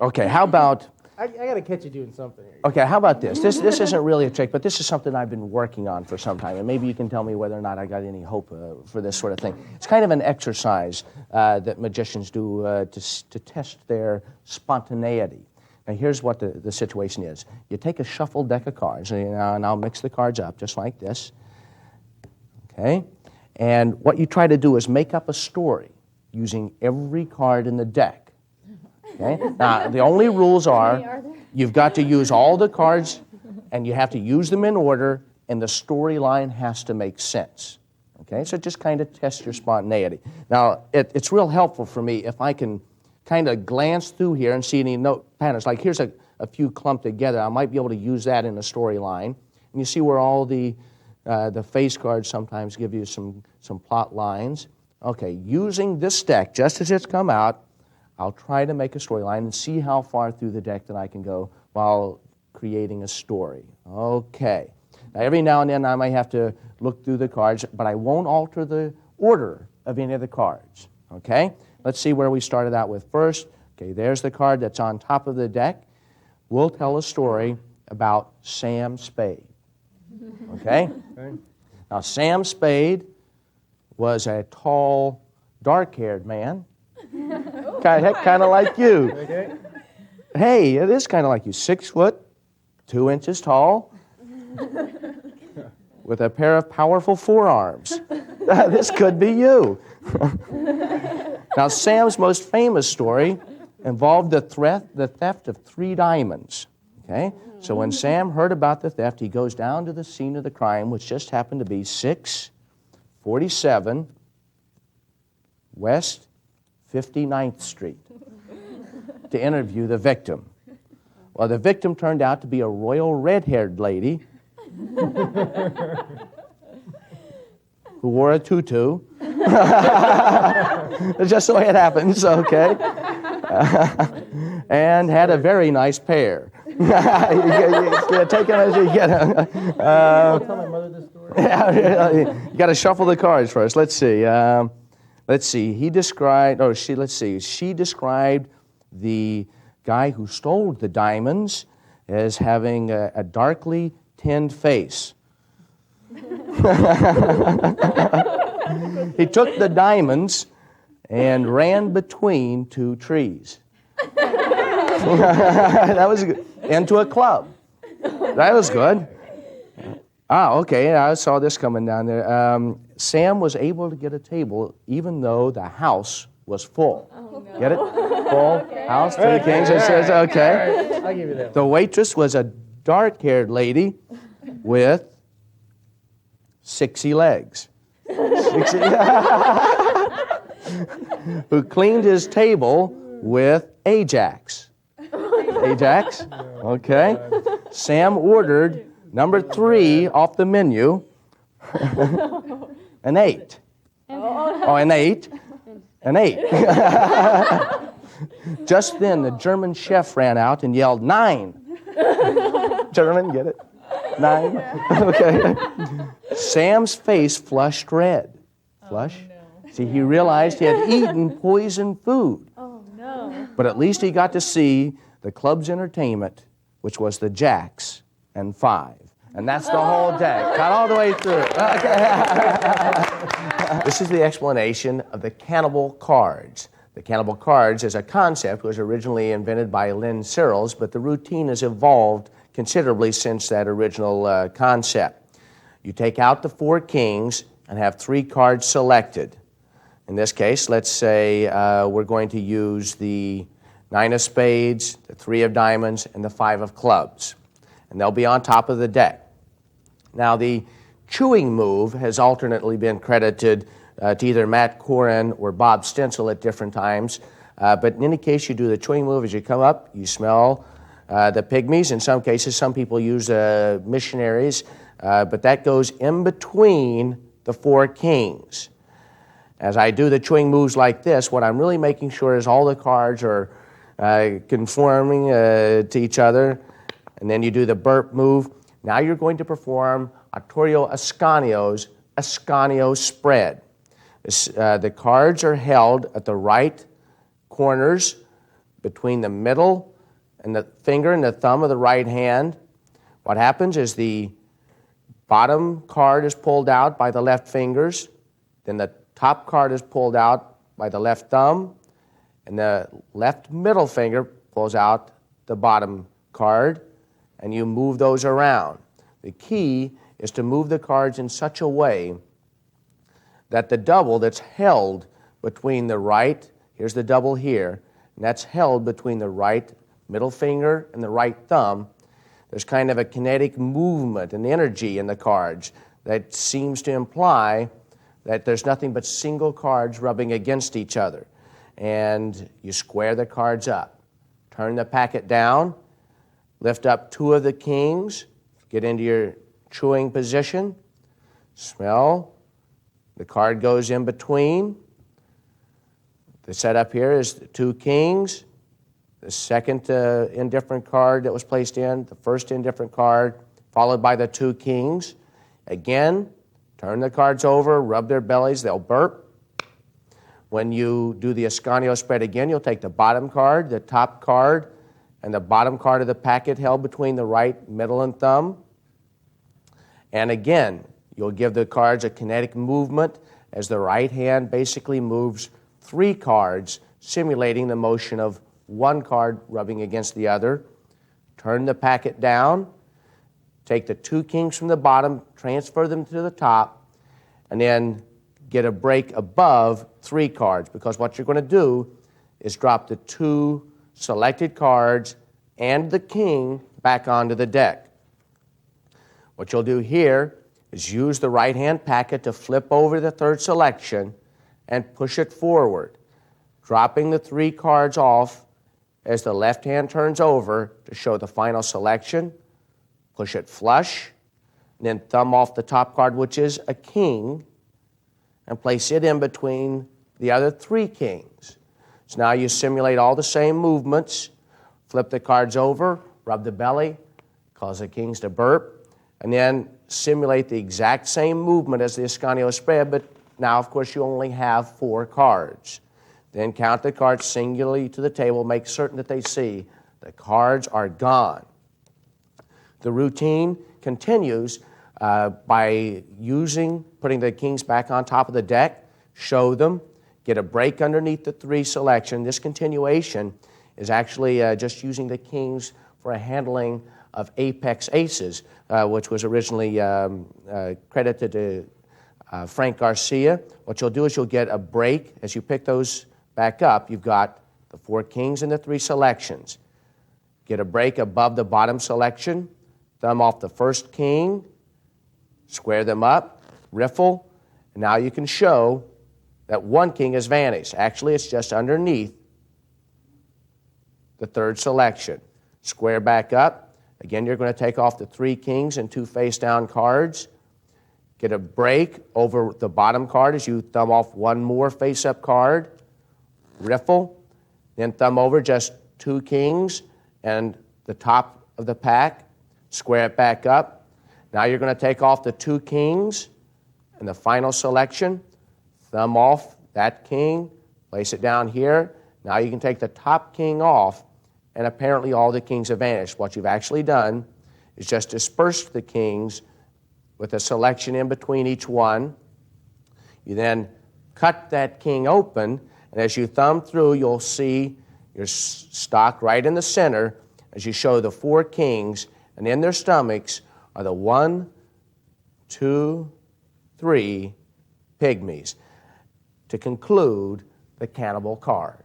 okay. How about? I got to catch you doing something here. Okay, how about this? This isn't really a trick, but this is something I've been working on for some time, and maybe you can tell me whether or not I got any hope for this sort of thing. It's kind of an exercise that magicians do to test their spontaneity. Now, here's what the situation is. You take a shuffled deck of cards, and I'll mix the cards up just like this, okay? And what you try to do is make up a story using every card in the deck. Okay? Now, the only rules are you've got to use all the cards, and you have to use them in order, and the storyline has to make sense. Okay? So just kind of test your spontaneity. Now, it's real helpful for me if I can kind of glance through here and see any note patterns. Like here's a few clumped together. I might be able to use that in a storyline. And you see where all the face cards sometimes give you some plot lines. Okay, using this deck, just as it's come out, I'll try to make a storyline and see how far through the deck that I can go while creating a story. Okay. Now, every now and then I might have to look through the cards, but I won't alter the order of any of the cards. Okay? Let's see where we started out with first. Okay, there's the card that's on top of the deck. We'll tell a story about Sam Spade. Okay? Now, Sam Spade was a tall, dark-haired man. Kind of like you. Okay. Hey, it is kind of like you. 6 foot, 2 inches tall, with a pair of powerful forearms. This could be you. Now, Sam's most famous story involved the theft of 3 diamonds. Okay? So when Sam heard about the theft, he goes down to the scene of the crime, which just happened to be 647 West 59th Street, to interview the victim. Well, the victim turned out to be a royal red-haired lady who wore a tutu. It's just the way it happens, okay? And had a very nice pair. you take them as you get them. Tell my mother this story. You got to shuffle the cards first. Let's see. She described the guy who stole the diamonds as having a darkly tinned face. He took the diamonds and ran between 2 trees. That was good. Into a club. That was good. Okay, I saw this coming down there. Sam was able to get a table even though the house was full. Oh, no. Get it? Full house, 3 kings. It says, okay. I'll give you that. The waitress was a dark-haired lady with 60 legs. Who cleaned his table with Ajax. Ajax? Okay. Sam ordered number 3 off the menu. An 8. Oh, an 8. An 8. Just then, the German chef ran out and yelled, 9. German, get it? 9. Okay. Sam's face flushed red. Flush? Oh, no. See, he realized he had eaten poisoned food. Oh. But at least he got to see the club's entertainment, which was the jacks and 5. And that's the whole deck. Got all the way through. Okay. This is the explanation of the cannibal cards. The cannibal cards as a concept was originally invented by Lynn Searles, but the routine has evolved considerably since that original concept. You take out the 4 kings and have 3 cards selected. In this case, let's say we're going to use the 9 of spades, the 3 of diamonds, and the 5 of clubs. And they'll be on top of the deck. Now, the chewing move has alternately been credited to either Matt Corin or Bob Stencil at different times. But in any case, you do the chewing move as you come up. You smell the pygmies. In some cases, some people use missionaries. But that goes in between the 4 kings. As I do the chewing moves like this, what I'm really making sure is all the cards are conforming to each other. And then you do the burp move. Now you're going to perform Arturo Ascanio's Ascanio spread. The cards are held at the right corners between the middle and the finger and the thumb of the right hand. What happens is the bottom card is pulled out by the left fingers, then the top card is pulled out by the left thumb, and the left middle finger pulls out the bottom card, and you move those around. The key is to move the cards in such a way that the double that's held between the right, here's the double here, and that's held between the right middle finger and the right thumb. There's kind of a kinetic movement and energy in the cards that seems to imply that there's nothing but single cards rubbing against each other. And you square the cards up. Turn the packet down. Lift up 2 of the kings. Get into your chewing position. Smell. The card goes in between. The setup here is the 2 kings. The second indifferent card that was placed in. The first indifferent card, followed by the 2 kings. Again, turn the cards over, rub their bellies, they'll burp. When you do the Ascanio spread again, you'll take the bottom card, the top card, and the bottom card of the packet held between the right, middle, and thumb. And again, you'll give the cards a kinetic movement as the right hand basically moves 3 cards, simulating the motion of 1 card rubbing against the other. Turn the packet down. Take the 2 kings from the bottom, transfer them to the top, and then get a break above 3 cards, because what you're going to do is drop the 2 selected cards and the king back onto the deck. What you'll do here is use the right-hand packet to flip over the 3rd selection and push it forward, dropping the 3 cards off as the left hand turns over to show the final selection. Push it flush, and then thumb off the top card, which is a king, and place it in between the other 3 kings. So now you simulate all the same movements. Flip the cards over, rub the belly, cause the kings to burp, and then simulate the exact same movement as the Ascanio spread, but now, of course, you only have 4 cards. Then count the cards singularly to the table, make certain that they see the cards are gone. The routine continues by putting the kings back on top of the deck, show them, get a break underneath the 3 selection. This continuation is actually just using the kings for a handling of apex aces, which was originally credited to Frank Garcia. What you'll do is you'll get a break. As you pick those back up, you've got the 4 kings and the 3 selections. Get a break above the bottom selection. Thumb off the first king, square them up, riffle, and now you can show that 1 king has vanished. Actually, it's just underneath the 3rd selection. Square back up. Again, you're going to take off the 3 kings and 2 face-down cards. Get a break over the bottom card as you thumb off 1 more face-up card. Riffle. Then thumb over just 2 kings and the top of the pack. Square it back up. Now you're going to take off the 2 kings and the final selection. Thumb off that king, place it down here. Now you can take the top king off, and apparently all the kings have vanished. What you've actually done is just dispersed the kings with a selection in between each one. You then cut that king open, and as you thumb through, you'll see your stock right in the center as you show the 4 kings, and in their stomachs are the 1, 2, 3 pygmies. To conclude, the cannibal cards.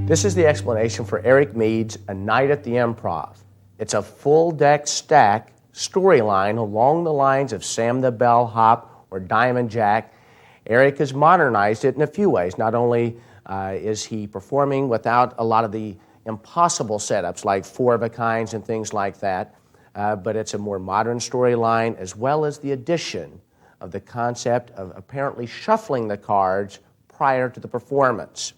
This is the explanation for Eric Mead's A Night at the Improv. It's a full-deck stack storyline along the lines of Sam the Bellhop or Diamond Jack. Eric has modernized it in a few ways. Not only is he performing without a lot of the impossible setups like four-of-a-kinds and things like that, but it's a more modern storyline, as well as the addition of the concept of apparently shuffling the cards prior to the performance.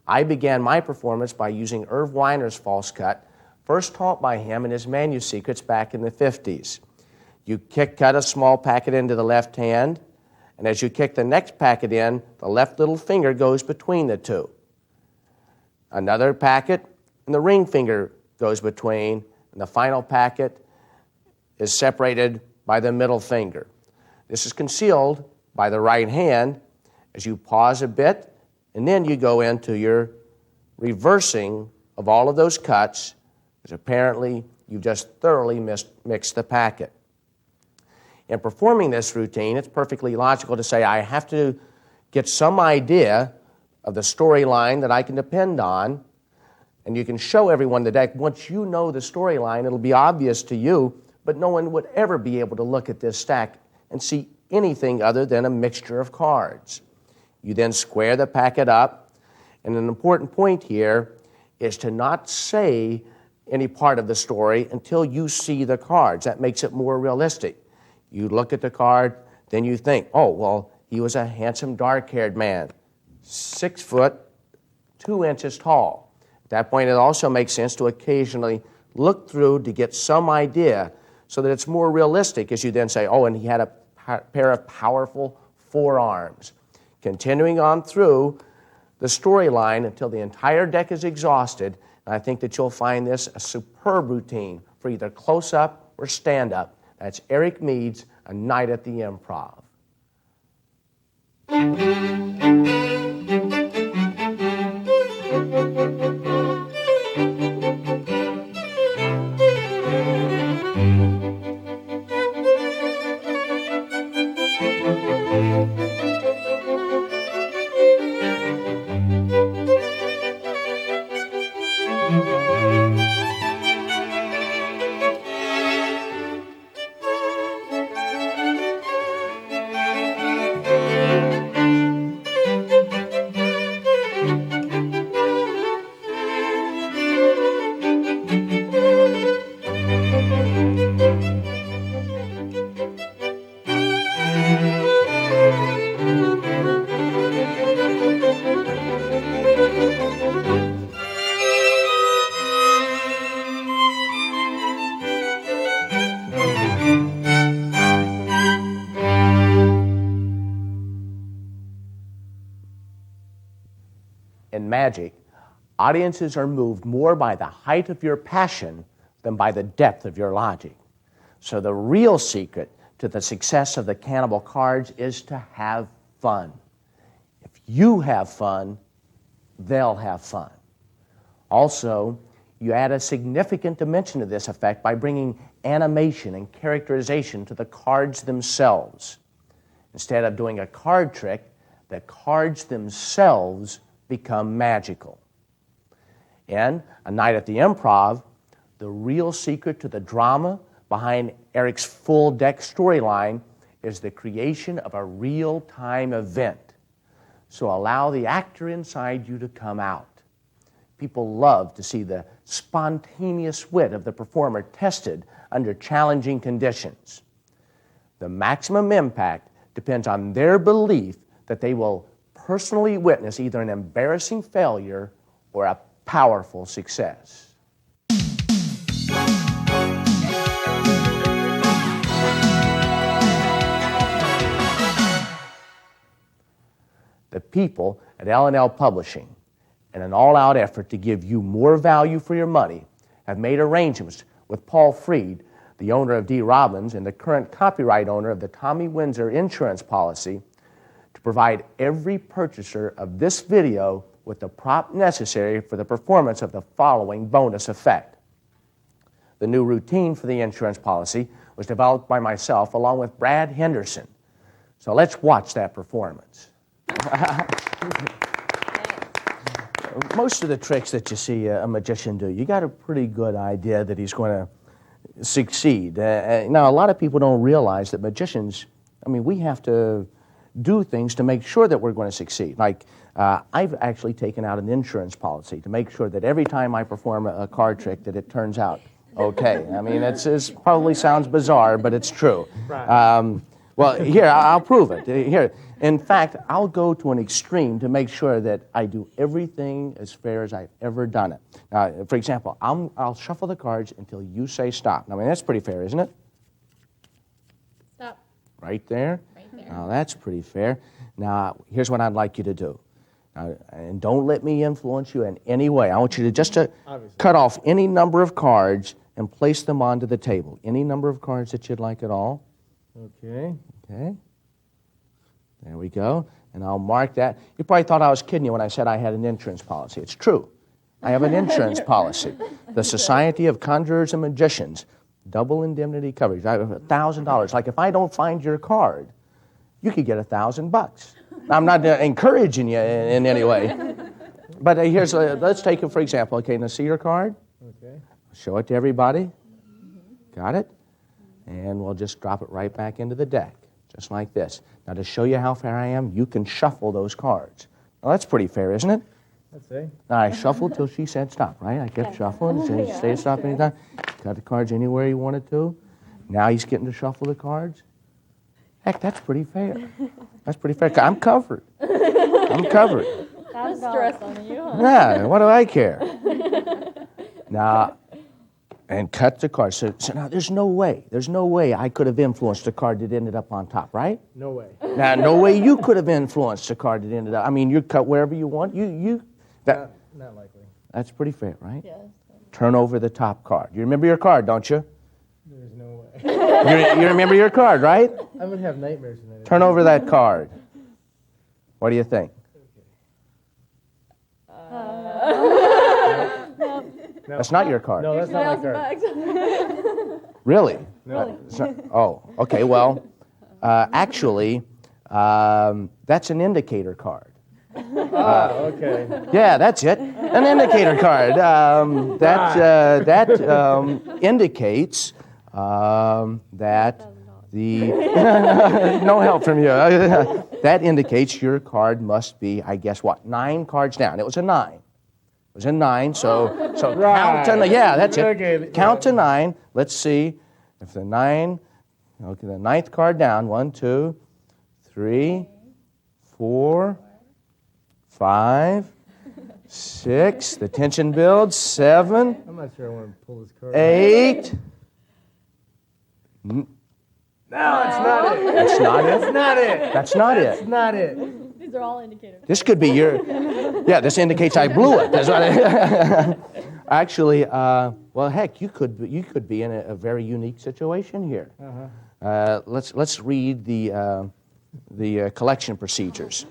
I began my performance by using Irv Weiner's false cut, first taught by him in his Menu Secrets back in the 50s. You cut a small packet into the left hand, and as you kick the next packet in, the left little finger goes between the two. Another packet, and the ring finger goes between, and the final packet is separated by the middle finger. This is concealed by the right hand as you pause a bit, and then you go into your reversing of all of those cuts, because apparently you've just thoroughly mixed the packet. In performing this routine, it's perfectly logical to say I have to get some idea of the storyline that I can depend on, and you can show everyone the deck. Once you know the storyline, it'll be obvious to you, but no one would ever be able to look at this stack and see anything other than a mixture of cards. You then square the packet up, and an important point here is to not say any part of the story until you see the cards. That makes it more realistic. You look at the card, then you think, oh, well, he was a handsome, dark-haired man, 6 foot, 2 inches tall. At that point, it also makes sense to occasionally look through to get some idea so that it's more realistic as you then say, oh, and he had a pair of powerful forearms. Continuing on through the storyline until the entire deck is exhausted, and I think that you'll find this a superb routine for either close-up or stand-up. That's Eric Mead's A Night at the Improv. magic, audiences are moved more by the height of your passion than by the depth of your logic. So the real secret to the success of the Cannibal cards is to have fun. If you have fun, they'll have fun. Also, you add a significant dimension to this effect by bringing animation and characterization to the cards themselves. Instead of doing a card trick, the cards themselves become magical. And A Night at the Improv, the real secret to the drama behind Eric's full deck storyline is the creation of a real-time event. So allow the actor inside you to come out. People love to see the spontaneous wit of the performer tested under challenging conditions. The maximum impact depends on their belief that they will personally witness either an embarrassing failure or a powerful success. The people at L&L Publishing, in an all-out effort to give you more value for your money, have made arrangements with Paul Freed, the owner of D. Robbins and the current copyright owner of the Tommy Windsor insurance policy, to provide every purchaser of this video with the prop necessary for the performance of the following bonus effect. The new routine for the insurance policy was developed by myself along with Brad Henderson. So let's watch that performance. Most of the tricks that you see a magician do, you got a pretty good idea that he's going to succeed. Now, a lot of people don't realize that magicians, we have to do things to make sure that we're going to succeed. Like, I've actually taken out an insurance policy to make sure that every time I perform a card trick that it turns out okay. It probably sounds bizarre, but it's true. Right. Well, here, I'll prove it. Here, in fact, I'll go to an extreme to make sure that I do everything as fair as I've ever done it. Now, for example, I'll shuffle the cards until you say stop. That's pretty fair, isn't it? Stop. Right there? Right there. Now, that's pretty fair. Now, here's what I'd like you to do. And don't let me influence you in any way. I want you to just cut off any number of cards and place them onto the table. Any number of cards that you'd like at all. Okay. Okay. There we go. And I'll mark that. You probably thought I was kidding you when I said I had an insurance policy. It's true. I have an insurance policy. The Society of Conjurers and Magicians, double indemnity coverage. I have $1,000. Like, if I don't find your card, you could get $1,000. I'm not encouraging you in any way. But let's take it for example. Okay, now see your card? Okay. Show it to everybody. Got it? And we'll just drop it right back into the deck, just like this. Now, to show you how fair I am, you can shuffle those cards. Now, that's pretty fair, isn't it? Let's see. Now, I shuffled till she said stop, right? I kept shuffling, say stop anytime. Got the cards anywhere you wanted to. Now he's getting to shuffle the cards. Heck, that's pretty fair. That's pretty fair. I'm covered. I'm covered. That's stress on you, huh? Yeah, what do I care? Now, and cut the card. So now there's no way I could have influenced the card that ended up on top, right? No way. Now, no way you could have influenced the card that ended up. You cut wherever you want. Not likely. That's pretty fair, right? Yes. Turn over the top card. You remember your card, don't you? There's no way. You remember your card, right? I'm going to have nightmares tonight. Turn over that card. What do you think? No. That's not your card. No, that's not my card. Really? No. It's not- oh, okay. Well, actually, that's an indicator card. Okay. Yeah, that's it. An indicator card. That indicates that the no help from you. That indicates your card must be, I guess, what? 9 cards down. It was a 9. It was a 9. So count to, yeah, that's it. Okay. Count to 9. Let's see if the 9. Okay, the 9th card down. 1, 2, 3, 4, 5, 6. The tension builds. 7, I'm not sure I want to pull this card. 8. No, that's not it. That's not it. That's not it. That's not it. That's not it. These are all indicators. This could be your, yeah, this indicates I blew it. That's what actually, well, heck, you could be in a very unique situation here. Let's read the collection procedures.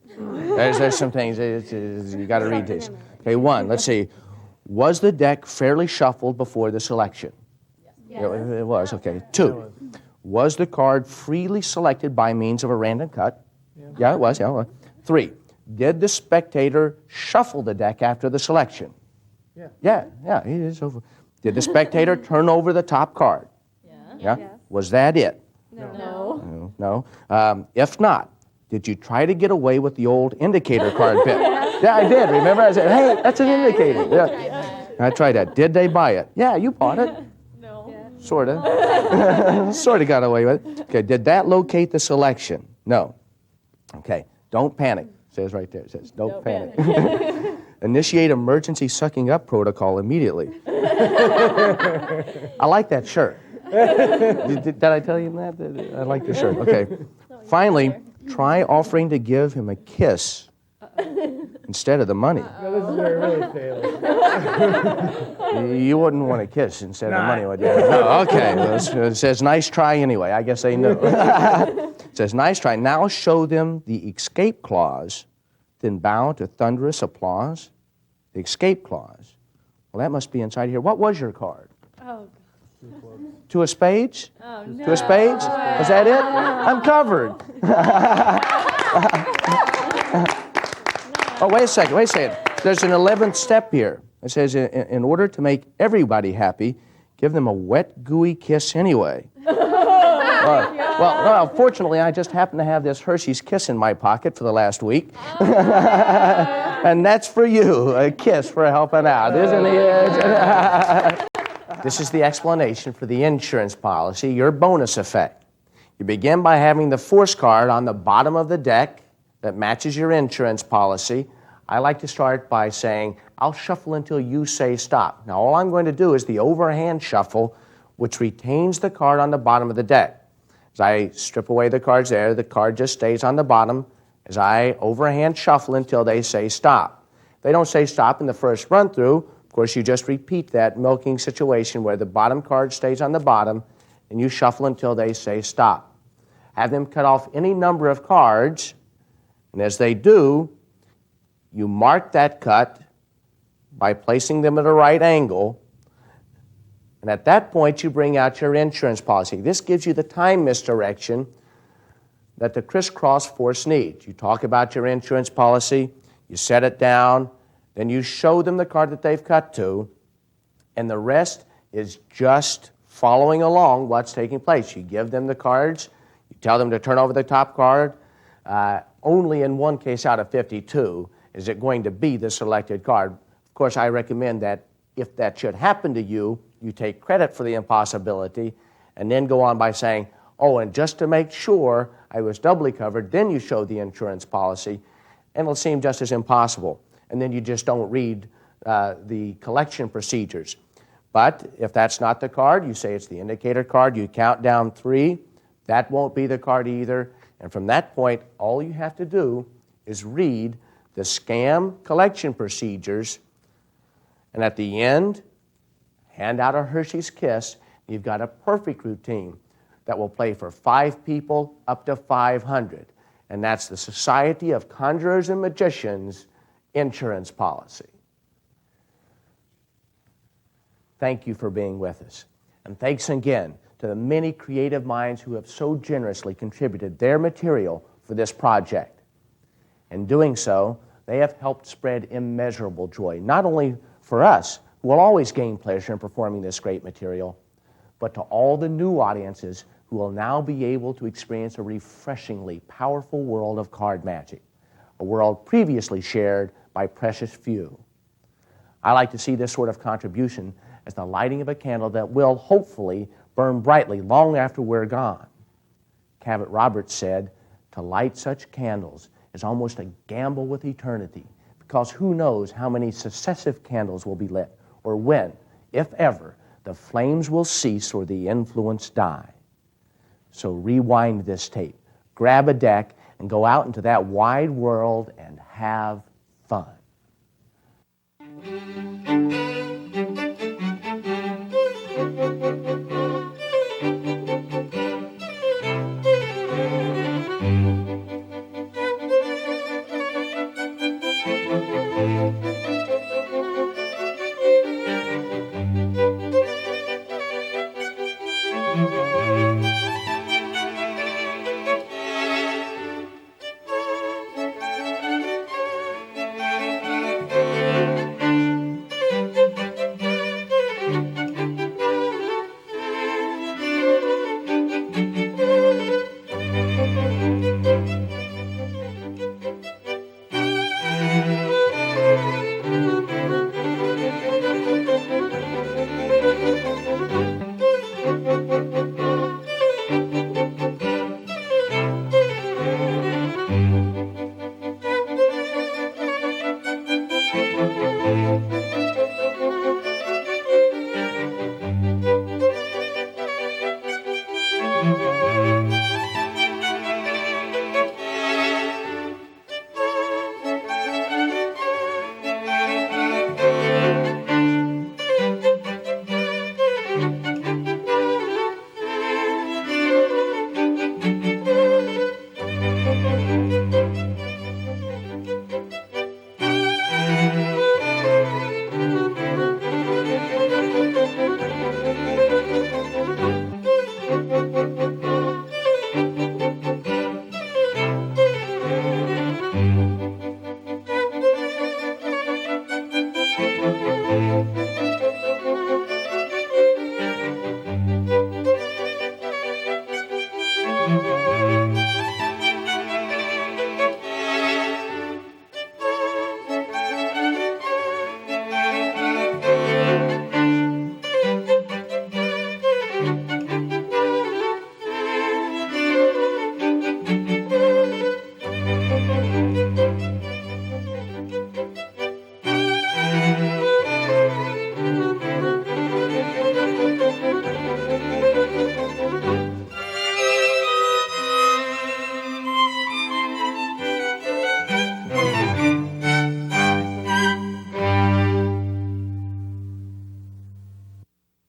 There's some things, you got to read these. Okay, 1, let's see. Was the deck fairly shuffled before the selection? Yes. It was, okay. 2, was the card freely selected by means of a random cut? Yeah, it was. 3, did the spectator shuffle the deck after the selection? Yeah, it is over. Did the spectator turn over the top card? Yeah. Yes. Was that it? No. No. If not, did you try to get away with the old indicator card bit? Yeah, I did. Remember, I said, hey, that's an indicator. Yeah. I tried that. Did they buy it? Yeah, you bought it. No. Sort of. Sort of got away with it. Okay, did that locate the selection? No. Okay, don't panic. It says right there. It says, don't panic. Initiate emergency sucking up protocol immediately. I like that shirt. Did I tell you that? I like the shirt. Okay. Finally, try offering to give him a kiss instead of the money. No, this is where it really fails. You wouldn't want a kiss instead of money, would you? No, okay. Well, it says nice try anyway. I guess they know. It says nice try. Now show them the escape clause, then bow to thunderous applause. The escape clause. Well, that must be inside here. What was your card? Oh. 2 of spades? Oh no. 2 of spades? Was that it? I'm covered. Oh, wait a second. There's an 11th step here. It says, in order to make everybody happy, give them a wet, gooey kiss anyway. Well, fortunately, I just happen to have this Hershey's Kiss in my pocket for the last week. And that's for you, a kiss for helping out, isn't it? This is the explanation for the insurance policy, your bonus effect. You begin by having the force card on the bottom of the deck that matches your insurance policy. I like to start by saying, I'll shuffle until you say stop. Now, all I'm going to do is the overhand shuffle, which retains the card on the bottom of the deck. As I strip away the cards there, the card just stays on the bottom as I overhand shuffle until they say stop. If they don't say stop in the first run-through, of course, you just repeat that milking situation where the bottom card stays on the bottom and you shuffle until they say stop. Have them cut off any number of cards, and as they do, you mark that cut by placing them at a right angle, and at that point, you bring out your insurance policy. This gives you the time misdirection that the crisscross force needs. You talk about your insurance policy, you set it down, then you show them the card that they've cut to, and the rest is just following along what's taking place. You give them the cards, you tell them to turn over the top card. Only in one case out of 52 is it going to be the selected card. Of course, I recommend that if that should happen to you, you take credit for the impossibility and then go on by saying, oh, and just to make sure I was doubly covered, then you show the insurance policy, and it'll seem just as impossible. And then you just don't read the collection procedures. But if that's not the card, you say it's the indicator card, you count down 3, that won't be the card either, and from that point, all you have to do is read the scam collection procedures, and at the end, hand out a Hershey's Kiss. You've got a perfect routine that will play for 5 people up to 500. And that's the Society of Conjurers and Magicians insurance policy. Thank you for being with us. And thanks again to the many creative minds who have so generously contributed their material for this project. In doing so, they have helped spread immeasurable joy, not only for us, who will always gain pleasure in performing this great material, but to all the new audiences who will now be able to experience a refreshingly powerful world of card magic, a world previously shared by precious few. I like to see this sort of contribution as the lighting of a candle that will hopefully burn brightly long after we're gone. Cabot Roberts said, to light such candles is almost a gamble with eternity, because who knows how many successive candles will be lit, or when, if ever, the flames will cease or the influence die. So rewind this tape, grab a deck, and go out into that wide world and have fun.